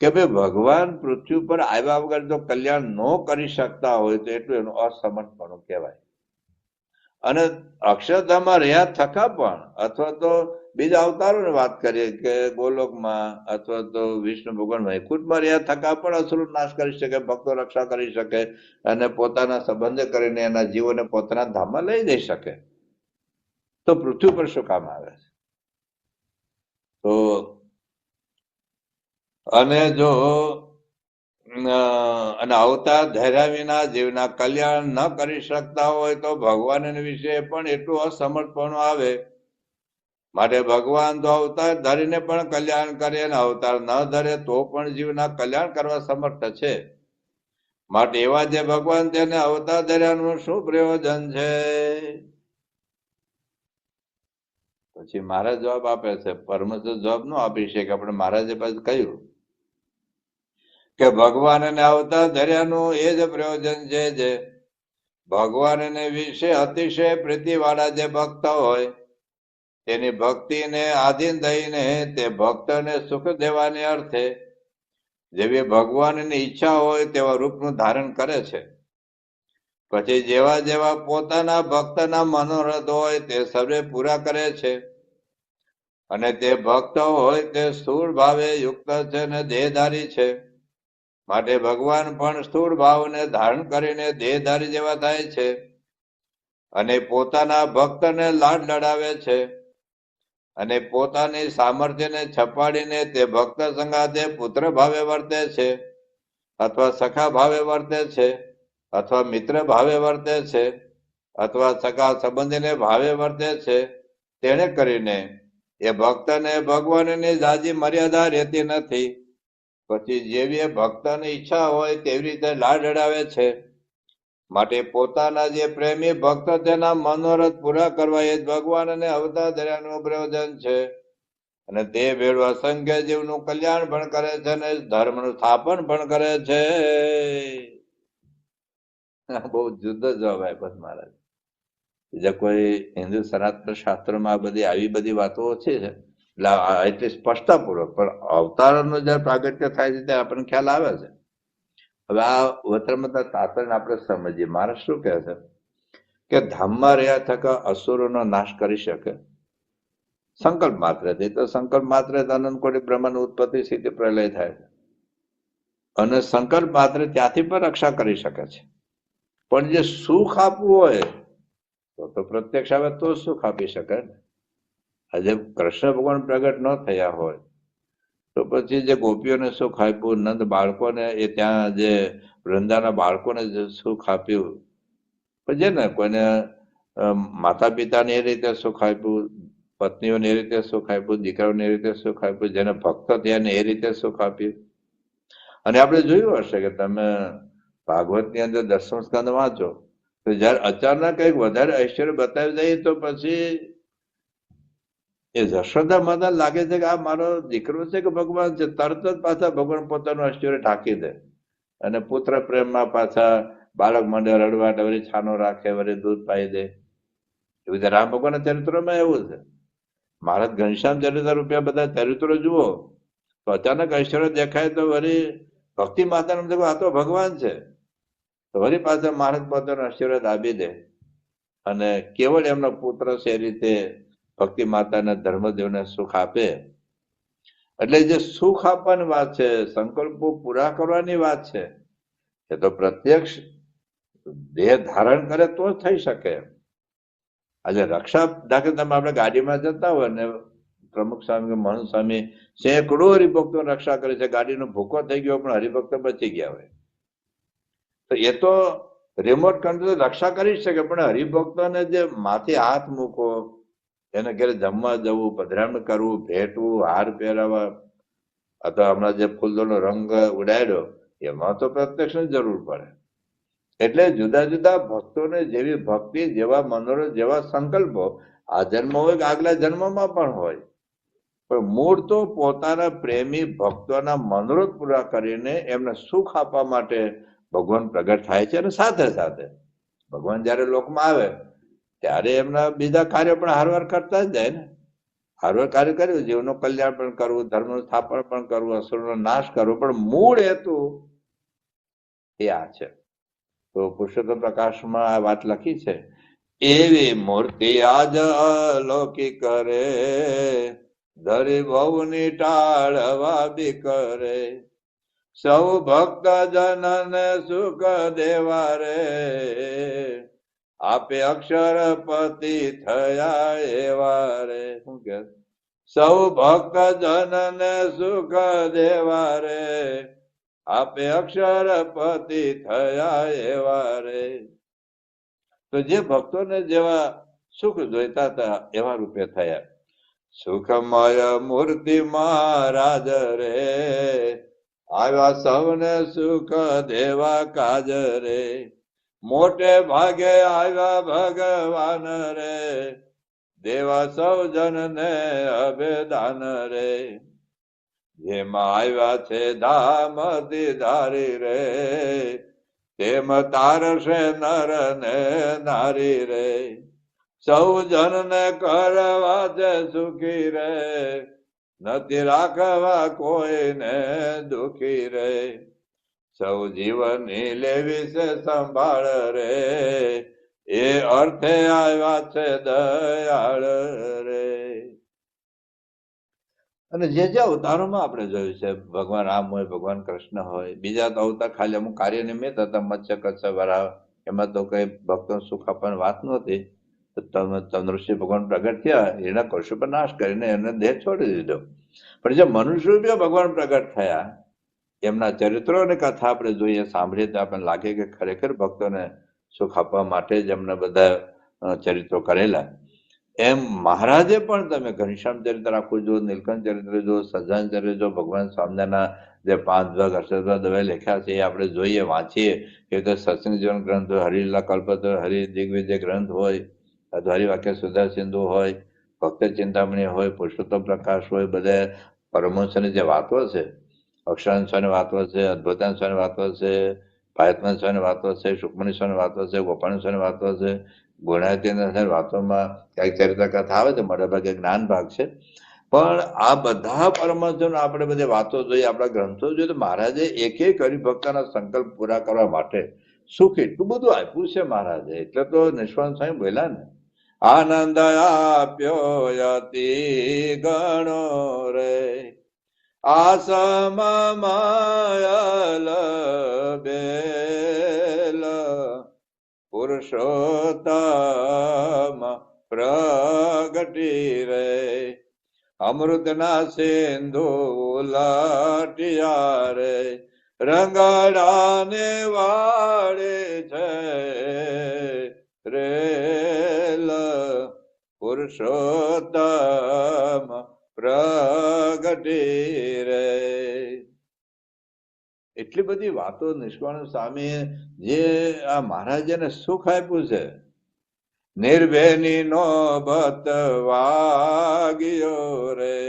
કે ભાઈ ભગવાન પૃથ્વી પર આવ્યા વગર જો કલ્યાણ ન કરી શકતા હોય તો એટલું એનું અસમર્થપણું કહેવાય. અને અક્ષરધામમાં રહ્યા થકા પણ અથવા તો બીજા અવતારોની વાત કરીએ કે ગોલોકમાં અથવા તો વિષ્ણુ ભગવાન વૈકુંઠમાં રહ્યા થકા પણ અસુર નાશ કરી શકે, ભક્તો રક્ષા કરી શકે અને પોતાના સંબંધ કરીને એના જીવોને પોતાના ધામમાં લઈ જઈ શકે. તો પૃથ્વી પર શું કામ આવે છે? તો અને જો અને અવતાર ધર્યા વિના જીવના કલ્યાણ ન કરી શકતા હોય તો ભગવાન વિશે પણ એટલું અસમર્થપણું આવે. માટે ભગવાન તો અવતાર ધરીને પણ કલ્યાણ કરે અને અવતાર ન ધરે તો પણ જીવના કલ્યાણ કરવા સમર્થ છે. માટે એવા જે ભગવાન તેને અવતાર ધર્યાનું શું પ્રયોજન છે? પછી મહારાજ જવાબ આપે છે. પરમહંસ જવાબ ન આપી શકે. આપણે મહારાજે પાછું કહ્યું કે ભગવાનને અવતાર ધર્યાનું એ જ પ્રયોજન છે જે ભગવાનને વિશે અતિશય પ્રીતિવાળા જે ભક્ત હોય તેની ભક્તિને આધીન થઈને તે ભક્તને સુખ દેવાને અર્થે જેવી ભગવાનની ઈચ્છા હોય તેવા રૂપનું ધારણ કરે છે. પછી જેવા જેવા પોતાના ભક્તના મનોરથ હોય તે સર્વે પૂરા કરે છે. અને તે ભક્ત હોય તે સ્થૂળ ભાવે યુક્ત છે અને દેહધારી છે. માટે ભગવાન પણ સ્થૂળ ભાવને ધારણ કરીને દેહધારી જેવા થાય છે અને પોતાના ભક્તને લાડ લડાવે છે અને પોતાની સામર્થ્યને છપાડીને તે ભક્ત સંગાથે પુત્ર ભાવે વર્તે છે અથવા સખા ભાવે વર્તે છે અથવા મિત્ર ભાવે વર્તે છે અથવા સખા સંબંધીને ભાવે વર્તે છે. તેને કરીને એ ભક્તને ભગવાનની જાજી મર્યાદા રહેતી નથી. પછી જેવી ભક્તની ઈચ્છા હોય તેવી રીતે લાડ લડાવે છે. માટે પોતાના જે પ્રેમી ભક્ત તેના મનોરથ પૂરા કરવા એ જ ભગવાનને અવતાર ધર્યાનું પ્રયોજન છે. અને તે ભેળું અસંખ્ય જીવનું કલ્યાણ પણ કરે છે અને ધર્મનું સ્થાપન પણ કરે છે. બહુ જુદો જવાબ આપ્યો મહારાજ. બીજા કોઈ હિન્દુ સનાતન શાસ્ત્રોમાં આ બધી આવી બધી વાતો છે એટલે એટલી સ્પષ્ટતાપૂર્વક, પણ અવતારનો જયારે પ્રાગટ્ય થાય છે ત્યારે આપણને ખ્યાલ આવે છે. હવે આ વતરમાં તાત્પર્ય આપણે સમજીએ. મહારાજ શું કહે છે કે ધામમાં રહ્યા થકા અસુરોનો નાશ કરી શકે સંકલ્પ માત્રથી. તો સંકલ્પ માત્ર અનંત કોટી બ્રહ્માંડ ઉત્પત્તિ સ્થિતિ પ્રલય થાય છે અને સંકલ્પ માત્ર ત્યાંથી પણ રક્ષા કરી શકે છે. પણ જે સુખ આપવું હોય તો પ્રત્યક્ષ આવે તો સુખ આપી શકે ને. આજે કૃષ્ણ ભગવાન પ્રગટ ન થયા હોય તો પછી જે ગોપીઓને સુખ આપ્યું, નંદ બાળકોને, એ ત્યાં જે વૃંદાના બાળકોને જે સુખ આપ્યું, પછી ને કોઈને માતા પિતાને એ રીતે સુખ આપ્યું, પત્નીઓને એ રીતે સુખ આપ્યું, દીકરાઓને એ રીતે સુખ આપ્યું, જેને ભક્ત થયા ને એ રીતે સુખ આપ્યું. અને આપણે જોયું હશે કે તમે ભાગવતની અંદર 10મો સ્કંદ વાંચો તો જયારે અચાનક કંઈક વધારે ઐશ્વર્ય બતાવી દઈએ તો પછી એ જશોદા માતા લાગે છે કે આ મારો દીકરો છે કે ભગવાન છે. તરત જ પાછા ભગવાન પોતાનું ઐશ્વર્ય ઢાંકી દે અને પુત્ર પ્રેમમાં પાછા બાળક મંડે રડવા, વળી છાનો રાખે, વળી દૂધ પાઈ દે. એવું રીતે રામ ભગવાનના ચરિત્રોમાં એવું છે. મહારાજ ઘનશ્યામ ચરિત્ર રૂપિયા બધા ચરિત્રો જુઓ તો અચાનક ઐશ્વર્ય દેખાય તો વળી ભક્તિ માતાનું દેખો આ તો ભગવાન છે તો વળી પાછા મહારાજ પોતાનું ઐશ્વર્ય દાબી દે અને કેવળ એમનો પુત્ર છે એ રીતે ભક્તિ માતાને ધર્મદેવને સુખ આપે. એટલે જે સુખ આપવાની વાત છે, સંકલ્પો પૂરા કરવાની વાત છે, એ તો પ્રત્યક્ષ દેહ ધારણ કરે તો જ થઈ શકે. આજે રક્ષા દાખલ તમે આપણે ગાડીમાં જતા હોય ને પ્રમુખ સ્વામી, મહંત સ્વામી સેંકડો હરિભક્તો રક્ષા કરે છે. ગાડીનો ભૂકો થઈ ગયો પણ હરિભક્તો બચી ગયા હોય તો એ તો રિમોટ કંટ્રોલ રક્ષા કરી શકે. પણ હરિભક્તોને જે માથે હાથ મૂકો, એને ઘરે જમવા જવું, પધરામણ કરવું, ભેટવું, હાર પહેરાવા અથવા હમણાં જે ફૂલનો રંગ ઉડાડ્યો એમાં તો પ્રત્યક્ષની જરૂર પડે. એટલે જુદા જુદા ભક્તોને જેવી ભક્તિ, જેવા મનોરથ, જેવા સંકલ્પો આ જન્મ હોય કે આગલા જન્મમાં પણ હોય, પણ મૂળ તો પોતાના પ્રેમી ભક્તોના મનોરથ પૂરા કરીને એમને સુખ આપવા માટે ભગવાન પ્રગટ થાય છે. અને સાથે સાથે ભગવાન જયારે લોકમાં આવે ત્યારે એમના બીજા કાર્ય પણ હારવાર કરતા જ જાય ને. હારવાર કાર્ય કર્યું, જીવનું કલ્યાણ પણ કરવું, ધર્મનું સ્થાપન પણ કરવું, અસુરનો નાશ કરવો, પણ મૂળ હેતુ એ આ છે. તો પુરુષોત્તમ પ્રકાશમાં આ વાત લખી છે. એવી મૂર્તિ આજ અલૌકિક કરે, ધરી ભવની ટાળવા બી કરે, સૌ ભક્ત જનને સુખ દેવા રે, આપે અક્ષરપતિ થયા એવા રે. શું કે સૌ ભક્ત જનને સુખ દેવા રે, આપે અક્ષરપતિ થયા એવા રે. તો જે ભક્તોને જેવા સુખ જોઈતા હતા એવા રૂપે થયા. સુખમય મૂર્તિ મહારાજ રે, આવ્યા સૌને સુખ દેવા કાજ રે. મોટે ભાગે આવ્યા ભગવાન રે, દેવા સૌ જનને અભેદાન રે. જેમાં આવ્યા છે ધામ ધારી રે, તેમ તારશે નર ને નારી રે. સૌ જનને કરવા છે સુખી રે, નથી રાખવા કોઈને દુખી રે. સૌ જીવનની લેવી છે સંભાળ રે, એ અર્થે આવ્યા છે દયાળ રે. અને જે જે અવતારોમાં આપણે જોયું છે, ભગવાન રામ હોય, ભગવાન કૃષ્ણ હોય, બીજા તો અવતાર ખાલી અમુક કાર્ય નિમિત્ત હતા, મત્સ્ય કચ્છ વરાહ, એમાં તો કઈ ભક્તો સુખ આપવાની વાત નહોતી. ચંદ્રશ્રી ભગવાન પ્રગટ થયા, એના કશુપ નાશ કરીને એને દેહ છોડી દીધો. પણ જે મનુષ્ય રૂપે ભગવાન પ્રગટ થયા, એમના ચરિત્રોની કથા આપણે જોઈએ, સાંભળીએ તો આપણને લાગે કે ખરેખર ભક્તોને સુખ આપવા માટે જ એમને બધા ચરિત્રો કરેલા. એમ મહારાજે પણ તમે ઘનશ્યામ ચરિત્ર આખું જો, નીલકંઠ ચરિત્ર જો, સહજાનંદ ચરિત્ર જો, ભગવાન સ્વામિનારાયણના જે 5 ભાગ અષ્ટોત્તર દવે લખ્યા છે એ આપણે જોઈએ, વાંચીએ. કે તો સત્સંગ જીવન ગ્રંથ હોય, હરિલીલા કલ્પતરુ, હરિ દિગ્વિજય ગ્રંથ હોય, હરિવાક્ય સુધા સિંધુ હોય, ભક્ત ચિંતામણી હોય, પુરુષોત્તમ પ્રકાશ હોય, બધા પરમહંસની જે વાતો છે, અક્ષરાનંદ સ્વામીની વાતો છે, અદ્ભુતાનંદ સ્વામીની વાતો છે, પાયતનાથ સ્વામીની વાતો છે, સુખમણી સ્વામીની વાતો છે, ગોપાલ સ્વામીની વાતો છે, ગુણાતીતાનંદ વાતોમાં ક્યાંક ચરિત્ર કથા આવે છે, મોટા ભાગે જ્ઞાન ભાગ છે. પણ આ બધા પરમહંસો આપણે બધી વાતો જોઈએ, આપણા ગ્રંથો જોઈએ, તો મહારાજે એક એક હરિભક્તના સંકલ્પ પૂરા કરવા માટે સુખ એટલું બધું આપ્યું છે મહારાજે. એટલે તો નિષ્કાંત સ્વામી બોલ્યા ને, આનંદ આપ્યો યતિ ગણો રે, આસમ માયલ બેલ, પુરુષોત્તમ પ્રગટી રે, અમૃતના સિંધુ લાટિયા રે, રંગડાને વાળે છે રેલ, પુરુષોત્તમ પ્રગટી રે. એટલી બધી વાતો નિષ્કાળ સ્વામી જે આ મહારાજને સુખ આપ્યું છે. નિર્ભેની નોબત વાગ્યો રે,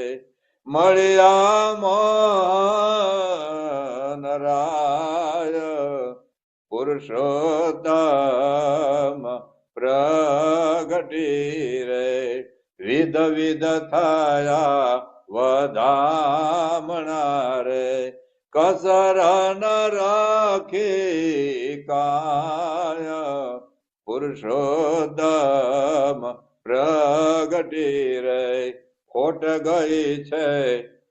મળ્યા મોહનરાય, પુરુષોત્તમ પ્રગટી રે, વિધ વિધ થયા વધામણા રે, કસર ન રાખી કાય, પુરુષોત્તમ પ્રગટી રે. ખોટ ગઈ છે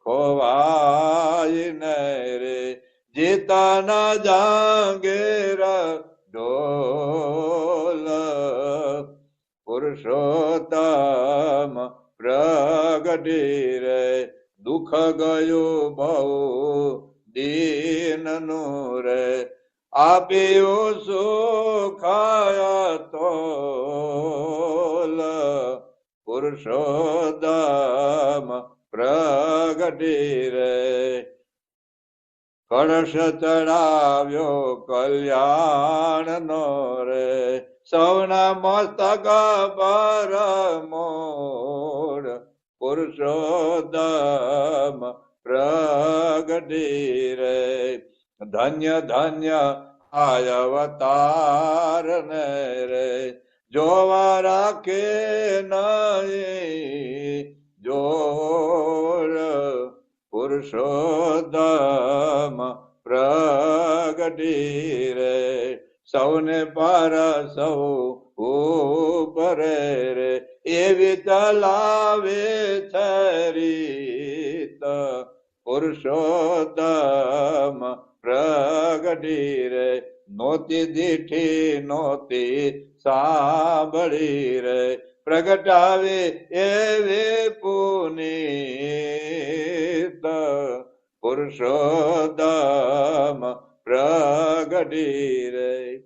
ખોવાઈ ને રે, જીતાના જાંગીર ઢોલ, પુરુષોત્તમ પ્રગટી રે. દુઃખ ગયું બહુ દીનનું રે, આપ્યું સુખાય તોલ, પુરુષોત્તમ પ્રગટી રે. કળશ ચડાવ્યો કલ્યાણ નો રે, સૌના મસ્તક પર મોર, પુરુષોત્તમ પ્રગટી રે. ધન્ય ધન્ય આય અવતાર ને રે, જોવા રાખે નહીં જોર, પુરુષોત્તમ પ્રગટી રે. સૌને પર સૌ ઉપરે રે, એવી ચલાવે છે રીત, પુરુષોત્તમ પ્રગટી રે. નોતી દીઠી નોતી સાંભળી રે, પ્રગટાવે એવી પુનીત, પુરુષોત્તમ પ્રગટી રે.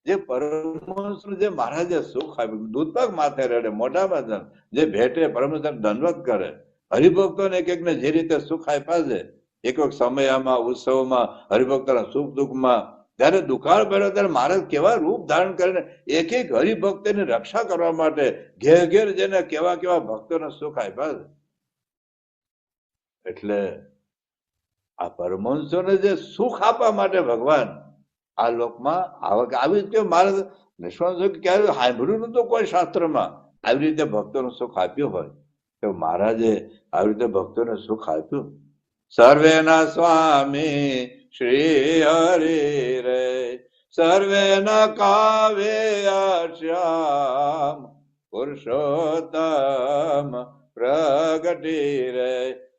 જે પરમહંસનું જે મહારાજે સુખ આપ્યું, દૂધપાક માથે રેડે, મોઢામાં જે ભેટે પરમહંસ દંડવત કરે, હરિભક્તોને એક એકને જે રીતે સુખ આપ્યા છે, એક એક સમયમાં ઉત્સવમાં હરિભક્તોના સુખ દુઃખમાં જયારે દુકાળ પડ્યો ત્યારે મહારાજ કેવા રૂપ ધારણ કરીને એક એક હરિભક્તની રક્ષા કરવા માટે ઘેર ઘેર જેને કેવા કેવા ભક્તોને સુખ આપ્યા છે. એટલે આ પરમહંસોને જે સુખ આપવા માટે ભગવાન આ લોકમાં આવી રીતે મહારાજ નિષ્ણાત ક્યારે સાંભળ્યું નતું કોઈ શાસ્ત્રમાં આવી રીતે ભક્તોને સુખ આપ્યું હોય. તો મહારાજે આવી રીતે ભક્તોને સુખ આપ્યું. સર્વેના સ્વામી શ્રી હરિ રે, સર્વેના કાવે શ્યામ પુરુષોત્તમ પ્રગટી રે,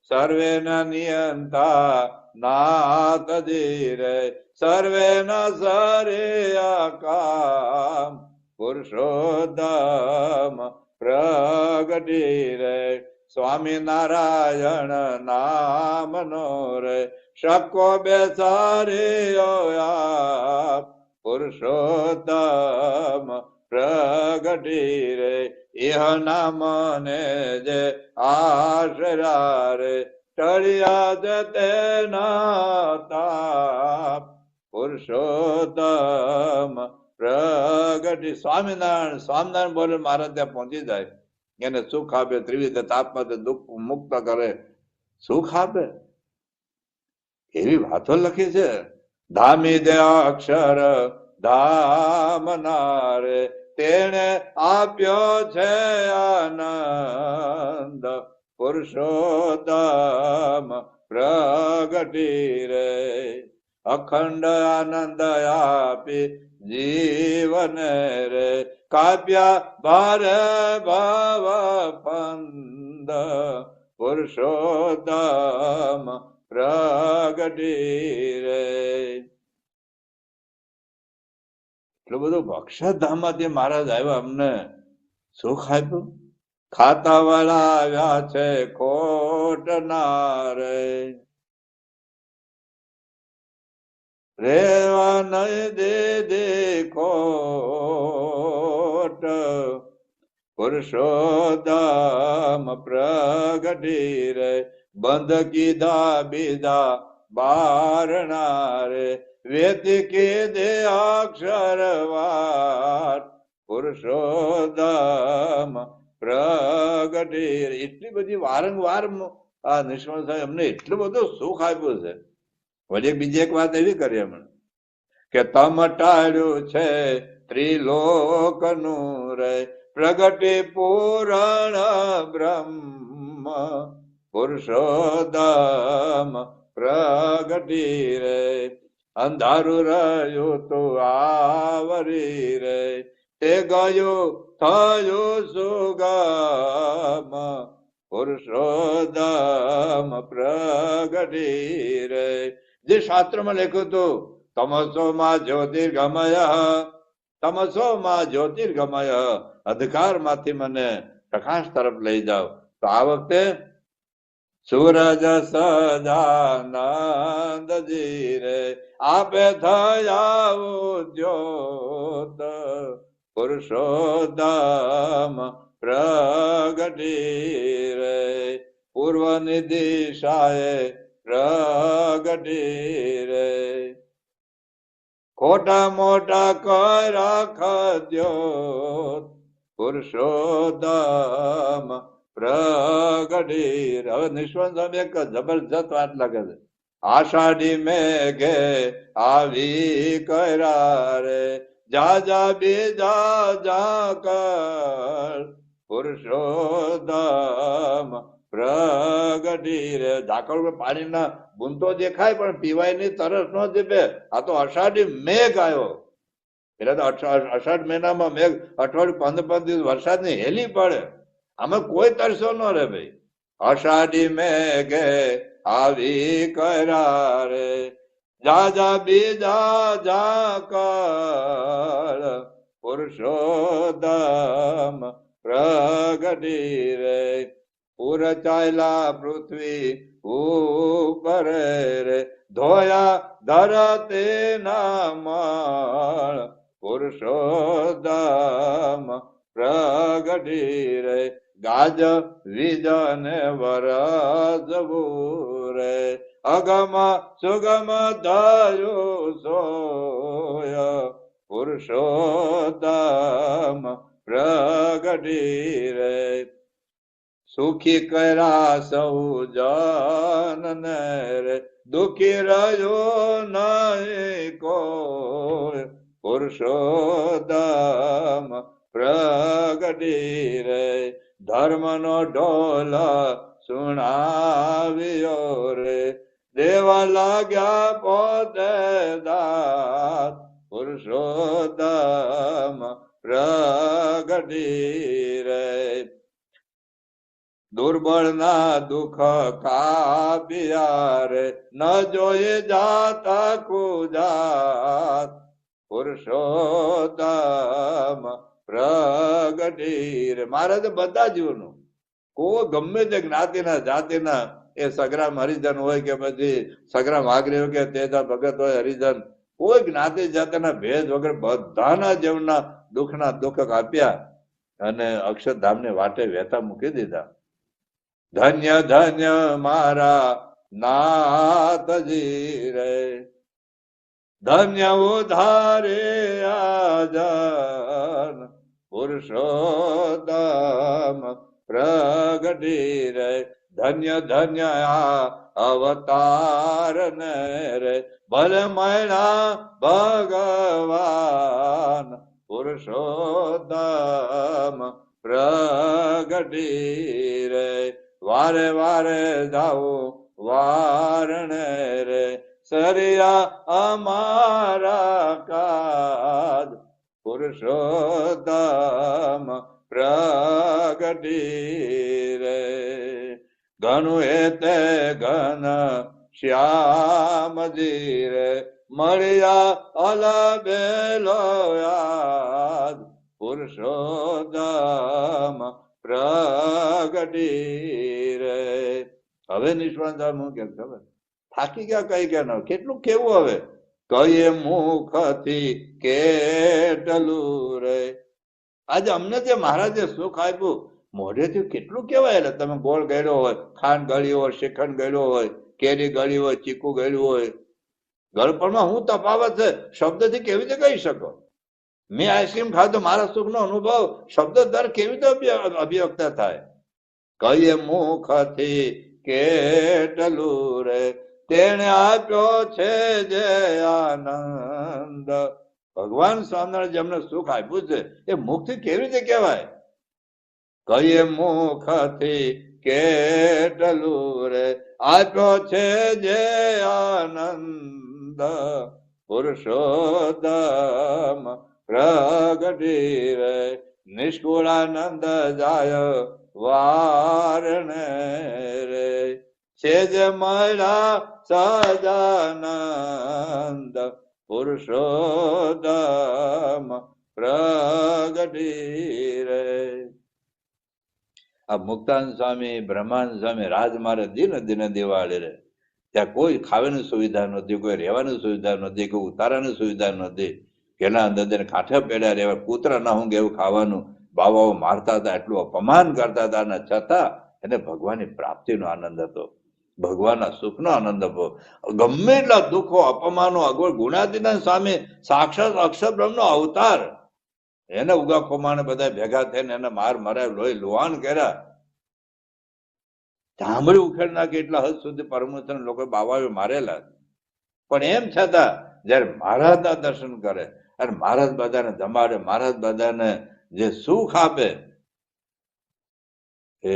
સર્વેના નિયંતા નાથજી રે, સર્વેના સરે કામ પુરુષોત્તમ પ્રગટી રે, સ્વામિનારાયણ નામનો રે, શકો બેસારે પુરુષોત્તમ પ્રગટી રે, એહ નામને જે આશરા રે, ટળિયા છે તેના તાપ પુરુષોત્તમ પ્રગટી. સ્વામિનારાયણ સ્વામિનારાયણ બોલે મહારાજ ત્યાં પહોંચી જાય, એને સુખ આપે, ત્રિવિધ તાપમાંથી દુઃખ મુક્ત કરે, સુખ આપે. એવી વાતો લખી છે. ધામી દે અક્ષર ધામના રે, તેને આપ્યો છે આનંદ પુરુષોત્તમ પ્રગટી રે, અખંડ આનંદ આપી જીવન રે, કાપ્યા ભારે ભાવ પંદ પુરુષોત્તમ પ્રગટી રે. એટલું બધું અક્ષરધામમાંથી મહારાજ આવ્યા, અમને સુખ આપ્યું. ખાતા વાળા આવ્યા છે ખોટ ના રે, રેવા નહીં દે ખોટ પુરુષોત્તમ પ્રગટી રે, બંધ કીધા બીજા બારણા રે, વેતી કીધે અક્ષર વાર પુરુષોત્તમ પ્રગટી રે. એટલી બધી વારંવાર આ નિષ્ણાત સાહેબ અમને એટલું બધું સુખ આપ્યું છે. વળી બીજી એક વાત એવી કરી એમણે કે તમ ટાળ્યું છે ત્રિલોકનું રે, પ્રગટી પુરાણ બ્રહ્મ પુરુષોત્તમ પ્રગટી રે, અંધારું રહ્યું તું આવરી રે, તે ગયું થયું સુગમ પુરુષોત્તમ પ્રગટી રે. જે શાસ્ત્રમાં લખ્યું હતું તમસોમાં જ્યોતિર્ગમય, તમસોમાં જ્યોતિર્ગમય, અંધકારમાંથી મને પ્રકાશ તરફ લઈ જાઓ. તો આ વખતે સૂરજ સદાનંદજી રે, આપે થયા ઉદ્યોત પુરુષોત્તમ પ્રગટી રે, પૂર્વની દિશાએ પ્રગટી રે, ખોટા મોટા કઈ રાખદ્યો પુરુષોત્તમ પ્રગટી. હવે નિષ્વંત સ્વામી એક જબરજસ્ત વાત લાગે છે. આષાઢી મેઘે આવી કર્યા રે, જા જા બીજા જા કર પુરુષોત્તમ પ્રગટી રે. ઝાકળ પાણીના બૂંદો દેખાય પણ પીવાયની તરસ ન જીપે. આ તો અષાઢી મેઘ આવ્યો. એટલે તો અષાઢ મહિનામાં મેઘ અઠવાડિયું 15 દિવસ વરસાદની હેલી પડે, આમાં કોઈ તરસો ન રે ભાઈ. અષાઢી મેઘે આવી કર્યા રે, જા જા બીજા જા કર પુરુષોત્તમ પ્રગટી રે. પૂર ચાયલા પૃથ્વી ઉપર રે ધોયા ધરતી ના મળ પુરુષોત્તમ પ્રગટી રે ગાજ વિજને વરસવું રે અગમ સુગમ દયો સોય પુરુષોત્તમ પ્રગટી રે સુખી કર્યા સૌ જન રે દુઃખી રહ્યો નહીં કોઈ પુરુષોત્તમ પ્રગટી રે ધર્મનો ઢોલ સુણાવ્યો રે દેવા લાગ્યા પોતે દાસ પુરુષોત્તમ પ્રગટી રે દુર્બળ ના દુઃખ કાપ્યા રે ન જોઈએ જાતા કુજાત પુરુષોત્તમ પ્રગટી રે. મહારાજ બધા જીવનું કોઈ ગમે તે જ્ઞાતિના જાતિના એ સગરામ હરિજન હોય કે પછી સગરામ વાઘરી હોય કે તેજા ભગત હોય હરિજન કોઈ જ્ઞાતિ જાતિના ભેદ વગર બધાના જીવનના દુઃખના દુઃખ કાપ્યા અને અક્ષરધામને વાટે વહેતા મૂકી દીધા. ધન્ય ધન્ય મારા નાથજી રે ધન્ય ઉધારે આજન પુરુષોત્તમ પ્રગટી રે ધન્ય ધન્ય આ અવતાર ને રે ભલે મળ્યા ભગવાન પુરુષોત્તમ પ્રગટી રે વારે વારે જાઉં વારણે રે સરિયા અમારા કાદ પુરુષોત્તમ પ્રગટી રે ઘણું હેતે ઘન શ્યામજી રે મળ્યા અલબેલો યાદ પુરુષોત્તમ પ્રગટી રે. હવે નિષ્ણાંત હું કેમ ખબર થાકી ગયા કઈ કે ન કેટલું કેવું હવે કહીએ મુખથી કેટલું રે. આજે અમને જે મહારાજે સુખ આપ્યું મોઢેથી કેટલું કેવાય. એટલે તમે ગોળ ગળ્યો હોય, ખાંડ ગળ્યો હોય, શ્રીખંડ ગળ્યો હોય, કેરી ગળી હોય, ચીકુ ગળ્યું હોય, ગળપણમાં હું તફાવત છે શબ્દથી કેવી રીતે કહી શકો. મેં આઈસ્ક્રીમ ખાધો મારા સુખનો અનુભવ શબ્દ દર કેવી રીતે અભિવ્યક્ત થાય. કહીએ મુખથી કેટલું રે તેને આપ્યો છે જે આનંદ. ભગવાન સ્વામિનારાયણ જેમને સુખ આપ્યું છે એ મુખથી કેવી રીતે કહેવાય. કહીએ મુખથી કેટલું રે આપ્યો છે જે આનંદ પુરુષોત્તમ પ્રગટી રે નિષ્કુળાનંદ જાય વારણે રે છે જે મળ્યા સજાનંદ પુરુષોત્તમ પ્રગટી રે. આ મુક્તાનંદ સ્વામી બ્રહ્માનંદ સ્વામી રાજ મારે દિન દિન દિવાળી રે. ત્યાં કોઈ ખાવાની સુવિધા નહોતી, કોઈ રહેવાની સુવિધા નહોતી, કોઈ ઉતારાની સુવિધા નહોતી. કેના અંદર કાંઠે પેડા રહેવા કૂતરા ના હું એવું ખાવાનું બાવાઓ મારતા હતા, એટલું અપમાન કરતા હતા. અને છતાં એને ભગવાનની પ્રાપ્તિનો આનંદ હતો, ભગવાનના સુખનો આનંદ હતો. ગમે એટલા દુઃખો અપમાનો અગવડ ગુણાતીતાનંદ સ્વામી સાક્ષાત અક્ષર બ્રહ્મનો અવતાર એને ઉગા ખોમાને બધા ભેગા થઈને એને માર મરાય લોહી લુહાણ કર્યા. ચામડી ઉખેડ નાખી એટલા હદ સુધી પરમહંસ લોકો બાવાઓ મારેલા. પણ એમ છતાં જયારે મહારાજના દર્શન કરે અને મહારાજ બધાને જમાડે, મહારાજ બધાને જે સુખ આપે એ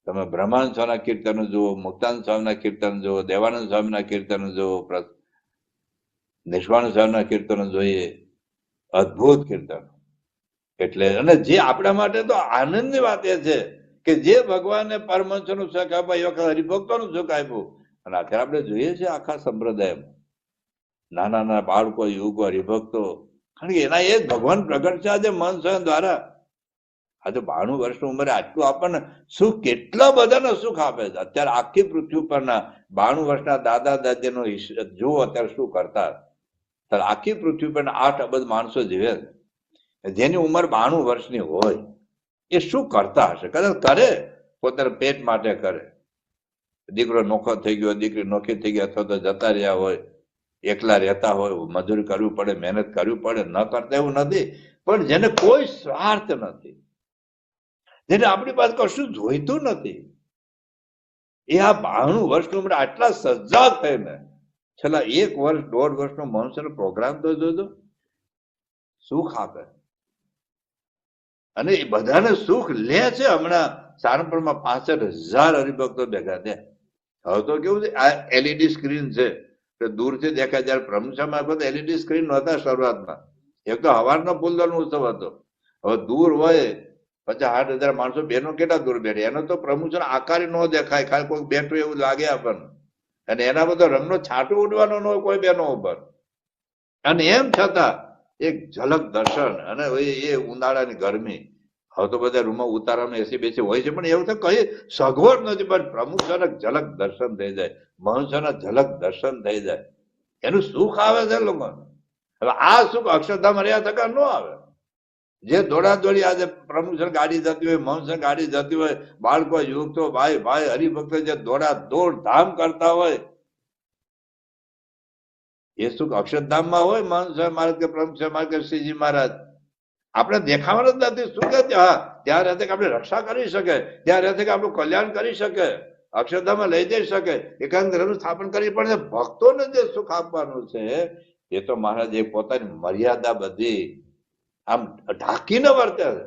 તમે બ્રહ્માનંદ સ્વામીના કીર્તનો જુઓ, મુક્તાનંદ સ્વામીના કીર્તન જુઓ, દેવાનંદ સ્વામીના કીર્તનો જુઓ, નિષ્કાળાનંદ સ્વામીના કીર્તનો જોઈએ. અદભુત કીર્તન. એટલે અને જે આપણા માટે તો આનંદની વાત એ છે કે જે ભગવાનને પરમહંસનું સુખ આપ્યું એ વખત હરિભક્તોનું સુખ આપ્યું. અને અત્યારે આપણે જોઈએ છીએ આખા સંપ્રદાયમાં નાના નાના બાળકો, યુવકો, હરિભક્તો, કારણ કે એના એ ભગવાન પ્રગટ છે આજે મન સ્વયં દ્વારા. આજે 92 વર્ષની ઉંમરે આટલું આપણને સુખ, કેટલા બધાને સુખ આપે છે. અત્યારે આખી પૃથ્વી ઉપરના 92 વર્ષના દાદા દાદીનો જુઓ અત્યારે શું કરતા. ત્યારે આખી પૃથ્વી પર 8 અબજ માણસો જીવે છે, જેની ઉંમર 92 વર્ષની હોય. એ શું કરતા હશે? કદાચ કરે, પોતાના પેટ માટે કરે. દીકરો નોખો થઈ ગયો, દીકરી નોખી થઈ ગઈ, અથવા તો જતા રહ્યા હોય, એકલા રહેતા હોય, મજૂરી કરવી પડે, મહેનત કરવી પડે, ન કરતા એવું નથી. પણ જેને કોઈ સ્વાર્થ નથી, જેને આપણી પાસે કશું જોઈતું નથી, એ આ 92 વર્ષની ઉંમરે આટલા સજાગ થઈને છેલ્લા 1 વર્ષ 1.5 વર્ષનો મનુષ્યનો પ્રોગ્રામ તો જોજો, સુખ આપે. અને એ બધાને સુખ લે છે. હમણાં સારંગપુરમાં 65,000 હરિભક્તો ભેગા થયા. હવે તો કેવું છે, આ એલઈડી સ્ક્રીન છે, દૂરથી દેખાય. જયારે પ્રમુખમાં એલઈડી સ્ક્રીન નહોતા શરૂઆતમાં. એક તો હવારનો ફૂલદાન ઉત્સવ હતો. હવે દૂર હોય 50,000-60,000 માણસો, બેનો કેટલા દૂર બેઠે, એનો તો પ્રમુખ આકારી ન દેખાય, ખાલી કોઈ બેઠું એવું લાગે આપણને. અને એના બધો રંગનો છાંટો ઉડવાનો ન હોય કોઈ બેનો ઉપર. અને એમ છતાં એક ઝલક દર્શન. અને એ ઉનાળાની ગરમી, હવે તો બધા રૂમમાં ઉતારામાં એસી બેસી હોય છે, પણ એવું તો કઈ સગવડ નથી. પણ પ્રમુખ ઝલક દર્શન થઈ જાય, મહંસના ઝલક દર્શન થઈ જાય, એનું સુખ આવે છે લોકોને. હવે આ સુખ અક્ષરધામ રહ્યા થકા ન આવે. જે દોડાદોડી આજે પ્રમુખ ગાડી જતી હોય, મહંસ ગાડી જતી હોય, બાળકો, યુવકો, ભાઈ હરિભક્તો જે દોડ ધામ કરતા હોય, એ સુખ અક્ષરધામમાં હોય. મહંસ મહારાજ કે પ્રમુખ મહારાજ કે શ્રીજી મહારાજ આપણે દેખાવાનું જ નથી. શું કે હા, ત્યાં રહેશે કે આપણે રક્ષા કરી શકે, ત્યાં રહેશે કે આપણું કલ્યાણ કરી શકે, અક્ષરધામમાં લઈ જઈ શકે, એકાંત ગ્રહનું સ્થાપન કરી. પણ ભક્તોને જે સુખ આપવાનું છે, એ તો મહારાજ એ પોતાની મર્યાદા બધી આમ ઢાંકીને વર્તે છે,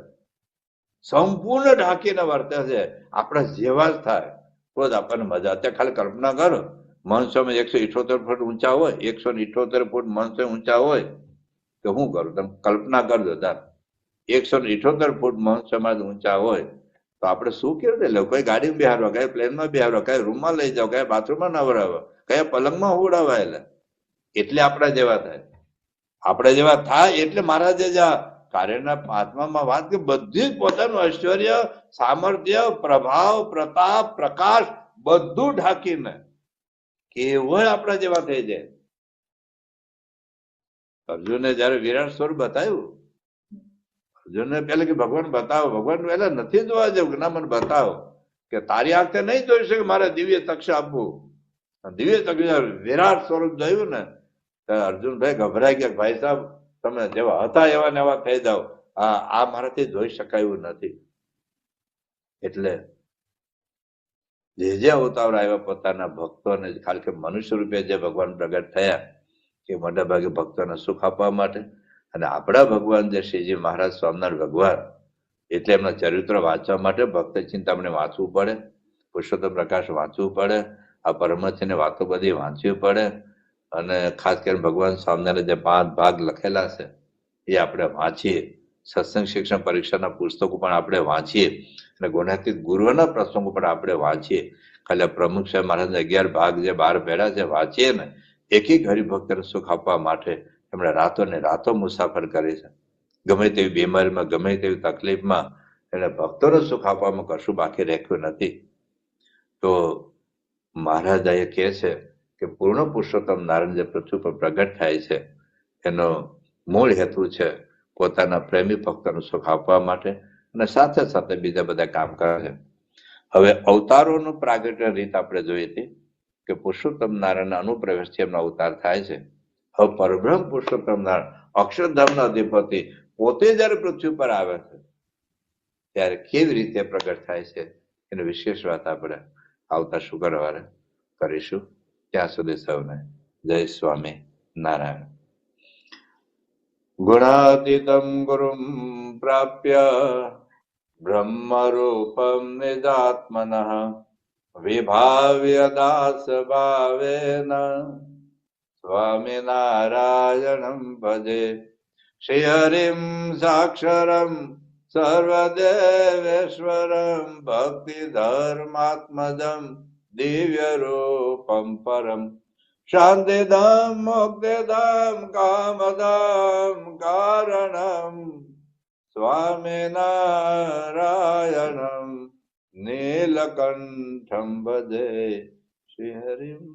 સંપૂર્ણ ઢાંકીને વર્તે છે. આપણે જેવા જ થાય તો જ આપણને મજા. અત્યારે ખાલી કલ્પના કરો, મહંસોમાં 178 ફૂટ ઊંચા હોય, 178 ફૂટ મહંસો ઊંચા હોય, તો શું કરું? તમે કલ્પના કરજો. 178 ફૂટ મહંસોમાં ઊંચા હોય તો આપણે શું કેવું છે? કોઈ ગાડીમાં બેહારવા, કયા પ્લેનમાં બેહારવા, કયા રૂમમાં લઈ જાવ, કયા બાથરૂમમાં નવરાવા, કયા પલંગમાં ઉડાવા. એટલે આપણા જેવા થાય. આપણે જેવા થાય એટલે મહારાજે જ કાર્યના 5માં વાત કે બધી જ પોતાનું ઐશ્વર્ય, સામર્થ્ય, પ્રભાવ, પ્રતાપ, પ્રકાશ બધું ઢાંકીને કેવળ આપણા જેવા થઈ જાય. અર્જુને જયારે વિરાટ સ્વરૂપ બતાવ્યું, અર્જુનને પેલા કે ભગવાન બતાવો, ભગવાન પહેલા નથી જોવા જેવું કે ના મને બતાવો, કે તારી આંખે નહીં જોઈ શકે મારે દિવ્ય તક્ષ આપવું. દિવ્ય તક્ષ વિરાટ સ્વરૂપ જોયું ને, અર્જુનભાઈ ગભરાઈ ગયા. ભાઈ સાહેબ, તમે જેવા હતા એવા ને એવા થઈ જાવ, આ મારાથી જોઈ શકાયું નથી. એટલે જે અવતાર આવ્યા પોતાના ભક્તોને, ખાલી કે મનુષ્ય રૂપે જે ભગવાન પ્રગટ થયા, કે મોટા ભાગે ભક્તોને સુખ આપવા માટે. અને આપણા ભગવાન જે શ્રીજી મહારાજ સ્વામિનારાયણ ભગવાન, એટલે એમના ચરિત્ર વાંચવા માટે ભક્ત ચિંતામણી વાંચવું પડે, પુરુષોત્તમ પ્રકાશ વાંચવું પડે, આ પરમહંસની વાતો બધી વાંચવી પડે. અને ખાસ કરીને ભગવાન સ્વામિનારાયણ જે 5 ભાગ લખેલા છે એ આપણે વાંચીએ. સત્સંગ શિક્ષણ પરીક્ષાના પુસ્તકો પણ આપણે વાંચીએ, અને ગુણાતીત ગુરુઓના પ્રસંગો પણ આપણે વાંચીએ. ખાલી પ્રમુખ સાહેબ મહારાજના 11 ભાગ જે 12 પહેલા છે વાંચીએ ને, એક હરિભક્તને સુખ આપવા માટે એમણે રાતોને રાતો મુસાફર કરી છે. ગમે તેવી બીમારીમાં, ગમે તેવી તકલીફમાં એને ભક્તોને સુખ આપવામાં કશું બાકી રાખ્યું નથી. તો મહારાજ એ કહે છે કે પૂર્ણ પુરુષોત્તમ નારાયણ જે પૃથ્વી પર પ્રગટ થાય છે, એનો મૂળ હેતુ છે પોતાના પ્રેમી ભક્તોનું સુખ આપવા માટે, અને સાથે સાથે બીજા બધા કામ કરે છે. હવે અવતારોનું પ્રાગટ્ય રીત આપણે જોઈ હતી કે પુરુષોત્તમ નારાયણના અનુપ્રવેશથી એમનો અવતાર થાય છે. હવે પરબ્રહ્મ પુરુષોત્તમ નારાયણ અક્ષરધામના અધિપતિ પોતે જયારે પૃથ્વી પર આવે છે, ત્યારે કેવી રીતે પ્રગટ થાય છે એની વિશેષ વાત આપણે આવતા શુક્રવારે કરીશું. ત્યાં સુધી સૌને જય સ્વામી નારાયણ. ગુણાતીતમ ગુરુમ પ્રાપ્ય બ્રહ્મ રૂપમ નિજાત્મનઃ વિભાવ્ય દાસ ભાવેન સ્વામિનારાયણમ ભજે. શ્રી હરિમ સાક્ષરમ સર્વદેવેશ્વરમ ભક્તિ ધર્માત્મજમ દિવ્ય રૂપમ પરમ. શાંતિધામ મોક્ષધામ કામધામ કારણમ સ્વામિનારાયણમ નીલકંઠમ ભજે શ્રી હરિમ.